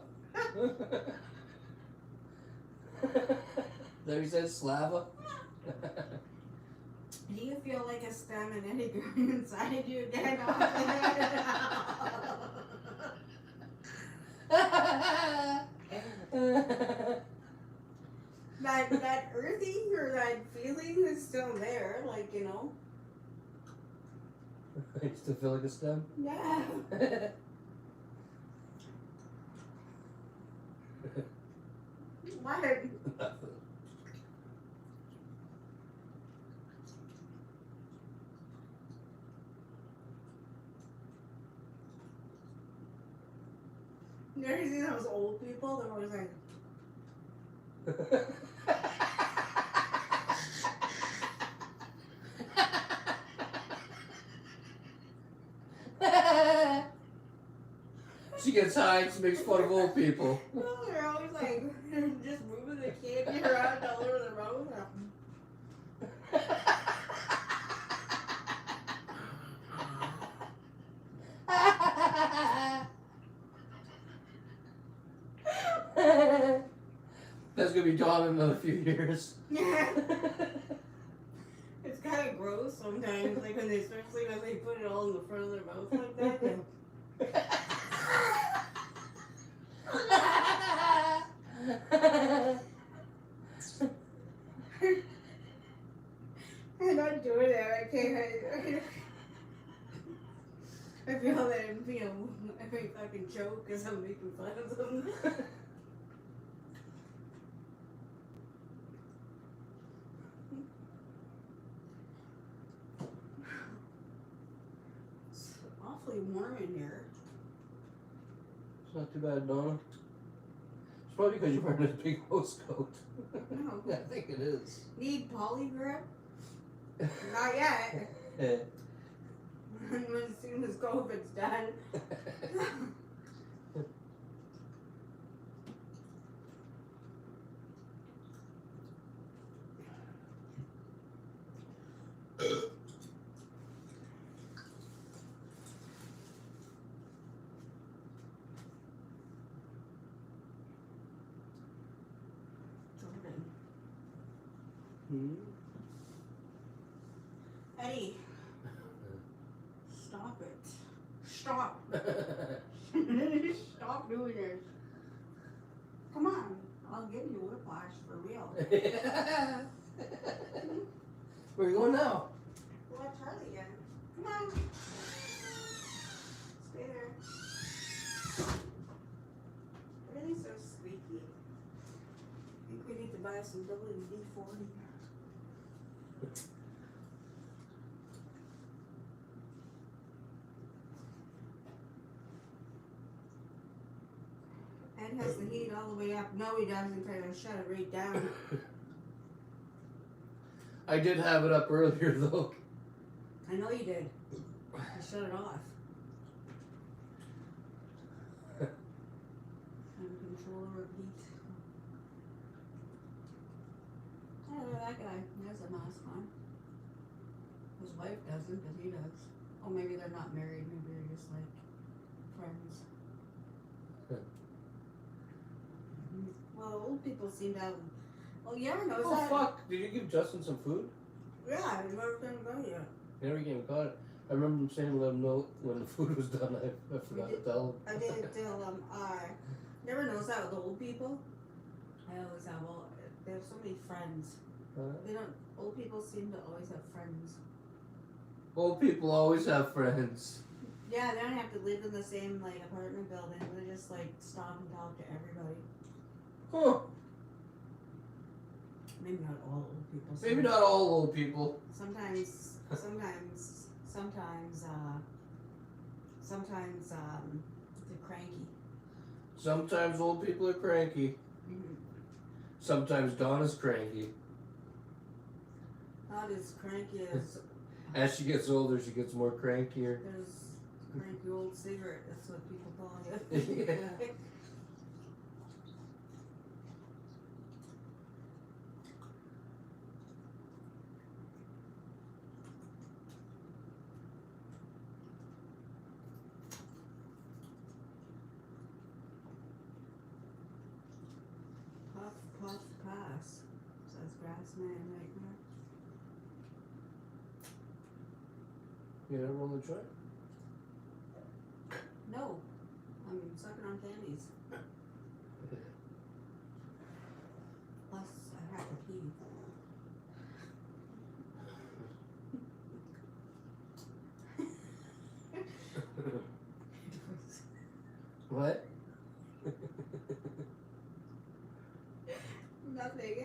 There he says slava. Do you feel like a stem and any growing inside you again? that earthy or that feeling is still there, like, you know. You still feel like a stem? Yeah. What? Nothing. You ever see those old people? They're always like, She gets high and she makes fun of old people. no, they're always like, just moving the candy around all over the road. That's gonna be Dawn in another few years. It's kind of gross sometimes, like when they, especially when they put it all in the front of their mouth like that. I'm not doing it. I can't. I feel that I'm, you know, every fucking joke because I'm making fun of them. It's awfully warm in here. It's not too bad, Donna. It's probably because you're wearing this big hose coat. No. I think it is. Need polygrip? Not yet. As soon as COVID's done. Jordan. Eddie. Stop it. Stop. Stop doing this. Come on. I'll give you whiplash for real. Where are you going now? What Charlie again? Come on. Stay there. Really so squeaky. I think we need to buy some WD-40. Ed has the heat all the way up. No, he doesn't. Try to shut it right down. I did have it up earlier though. I know you did. I shut it off. I'm a controller of heat. I don't know that guy. He has a mask on. His wife doesn't, but he does. Oh, maybe they're not married. Maybe they're just like friends. Well, old people seem to have. Well, you ever notice Oh that? fuck! Did you give Justin some food? Yeah, I never came about yet. He never came and got it. I remember him saying let him know when the food was done. I forgot to tell him. I didn't tell them. Never noticed that with old people. I always have they have so many friends. They don't. Old people seem to always have friends. Old people always have friends. Yeah, they don't have to live in the same like apartment building. They just like stop and talk to everybody. Huh. Maybe not all old people. Maybe not all old people. Sometimes they're cranky. Sometimes old people are cranky. Mm-hmm. Sometimes Donna's cranky. Not as cranky as As she gets older, she gets more crankier. there's cranky old Cigrit. That's what people call it. Yeah. Puff, puff, pass. Says Grassman Nightmare. You ever roll the joint? No, I'm sucking on candies. Plus, I have to pee. What? Nothing.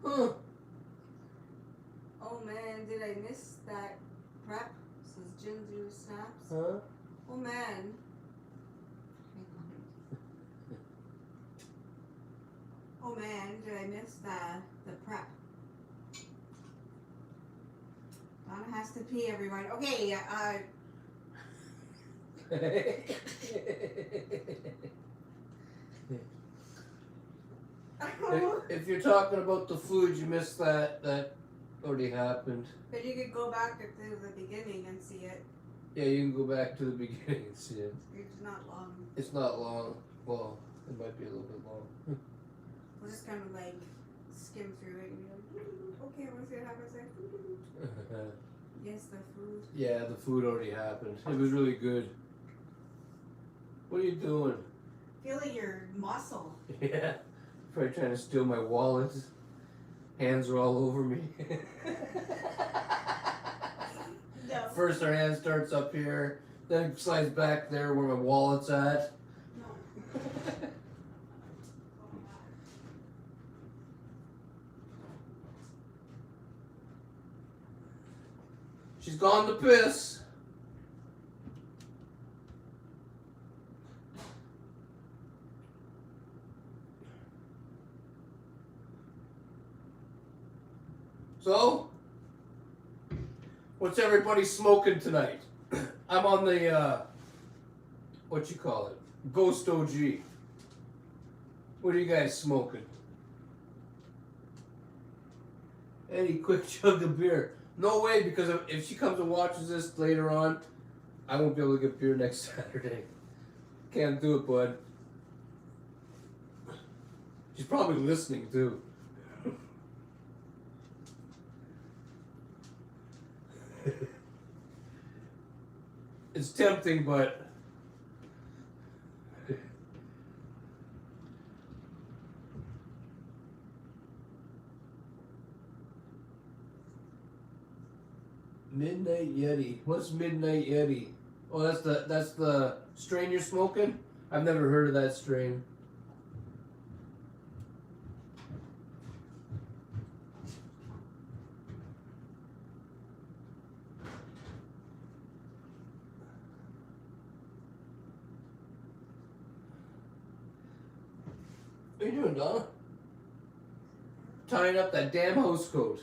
Huh. Oh man, did I miss that prep? Says ginger snaps. Huh? Oh man. Oh man, did I miss the prep? Donna has to pee, everyone. Okay, If you're talking about the food, you missed that. That already happened. but you could go back to the beginning and see it. Yeah, you can go back to the beginning and see it. It's not long. It's not long. Well, it might be a little bit long. We'll just kind of like skim through it and be like, okay, what's gonna happen? Yes, the food. Yeah, the food already happened. It was really good. What are you doing? Feeling your muscle. Yeah. Probably trying to steal my wallet. Hands are all over me. No. First our hand starts up here, then it slides back there where my wallet's at. No. She's gone to piss. So, what's everybody smoking tonight? I'm on the, what you call it? Ghost OG. What are you guys smoking? Eddie, quick chug of beer. No way, because if she comes and watches this later on, I won't be able to get beer next Saturday. Can't do it, bud. She's probably listening, too. It's tempting, but Midnight Yeti. What's Midnight Yeti? Oh, that's the strain you're smoking? I've never heard of that strain. What are you doing, Donna? Tying up that damn house coat.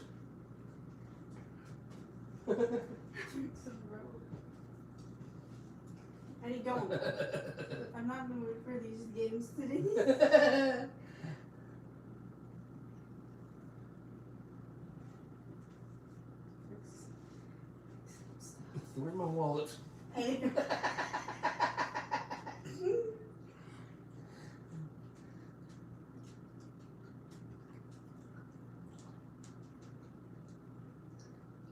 Eddie, don't. I'm not in the mood for these games today. Where's my wallet? Eddie.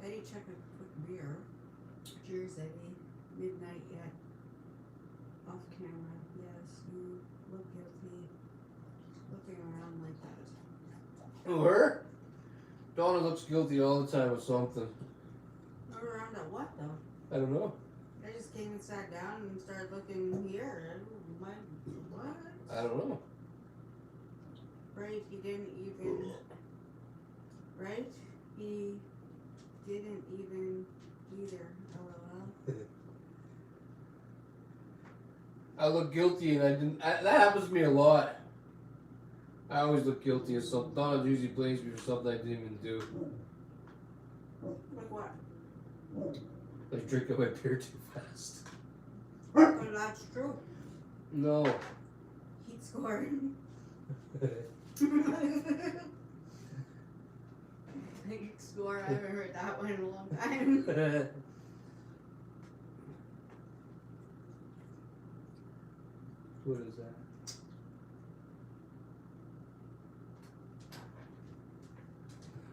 Eddie, check a quick beer. Cheers, Eddie. Midnight yet. Off camera. Yes, you look guilty. Looking around like that. Who, her? Donna looks guilty all the time with something. Look around at what though? I don't know. I just came and sat down and started looking here. What? I don't know. Right, he didn't even. Right? He didn't even either. LOL. I look guilty and I didn't. That happens to me a lot. I always look guilty of something. Donna usually blames me for something I didn't even do. Like what? Like drinking my beer too fast. Oh, that's true. No. Heat score. Heat score. I haven't heard that one in a long time. What is that?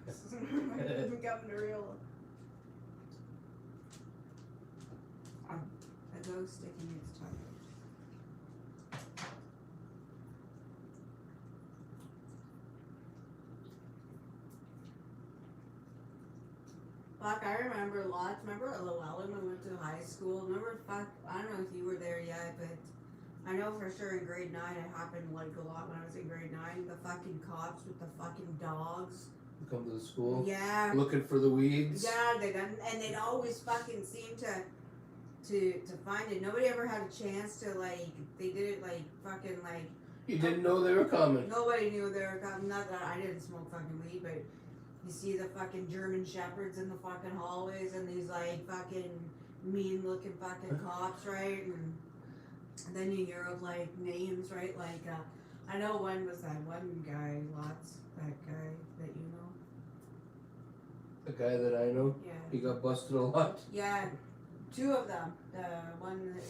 This is becoming real. so sticky, it's tough. Fuck, I remember lots. Remember Llewellyn when we went to high school? Remember, fuck, I don't know if you were there yet, but I know for sure in grade 9 it happened like a lot when I was in grade 9. The fucking cops with the fucking dogs. Come to the school. Yeah. Looking for the weeds. Yeah, they done, and they'd always fucking seem to find it. Nobody ever had a chance to like. They did it like fucking like. You didn't know they were coming. Nobody knew they were coming. Not that I didn't smoke fucking weed, but you see the fucking German shepherds in the fucking hallways, and these like fucking mean looking fucking cops, right? And then you hear of like names, right? Like I know one was that one guy, Lots, that guy that you know. The guy that I know, Yeah. he got busted a lot. Yeah, 2 of them. The one that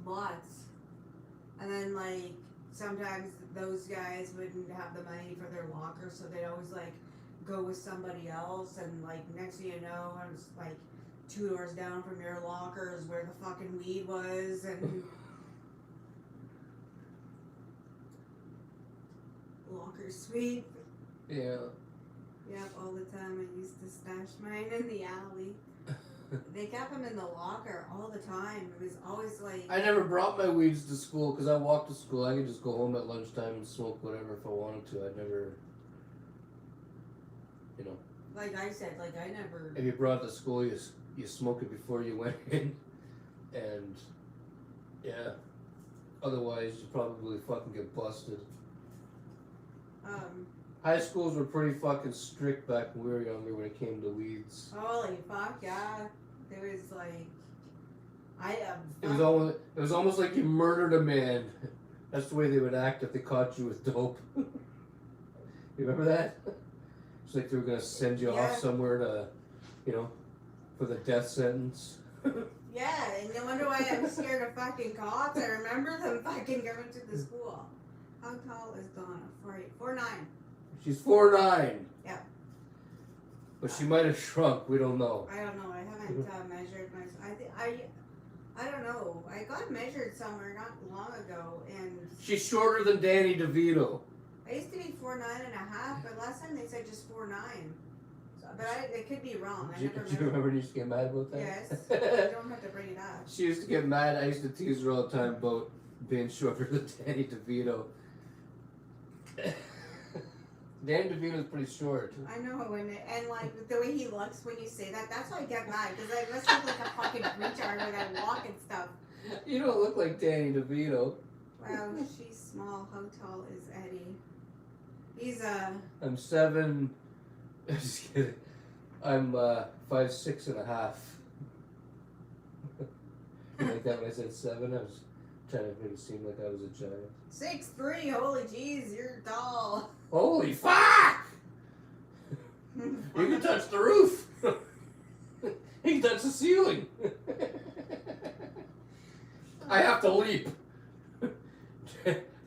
Lots, and then like sometimes those guys wouldn't have the money for their locker, so they'd always like go with somebody else, and like next thing you know, I was like 2 doors down from your locker is where the fucking weed was, and locker sweep. Yeah. Yep, all the time. I used to stash mine in the alley. They kept them in the locker all the time. It was always like. I never brought my weeds to school because I walked to school. I could just go home at lunchtime and smoke whatever if I wanted to. I'd never, you know. Like I said, like I never. If you brought it to school, you smoke it before you went in, and yeah. Otherwise, you probably fucking get busted. High schools were pretty fucking strict back when we were younger when it came to weeds. Holy fuck, yeah. There was like. It was almost like you murdered a man. That's the way they would act if they caught you with dope. You remember that? It's like they were gonna send you off somewhere to, you know, for the death sentence. Yeah, and no wonder why I'm scared of fucking cops. I remember them fucking coming to the school. How tall is Donna? 4'9". She's 4'9". Yeah. But she might have shrunk. We don't know. I don't know. I haven't measured myself. I don't know. I got measured somewhere not long ago, and She's shorter than Danny DeVito. I used to be 4'9.5", but last time they said just 4'9". So, but it could be wrong. I never Do you remember you used to get mad about that? Yes. You don't have to bring it up. She used to get mad. I used to tease her all the time about being shorter than Danny DeVito. Danny DeVito's pretty short. I know, and like the way he looks when you say that, that's why I get mad, because I must look like a fucking retard when I walk and stuff. You don't look like Danny DeVito. Wow, she's small. How tall is Eddie? He's I'm 7. I'm just kidding. I'm 5'6.5". You like that when I said 7? I was trying to make it seem like I was a giant. 6'3". Holy jeez, you're tall. Holy fuck! You can touch the roof. You can touch the ceiling. I have to leap.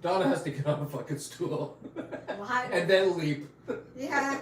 Donna has to get on a fucking stool. What? And then leap. Yeah.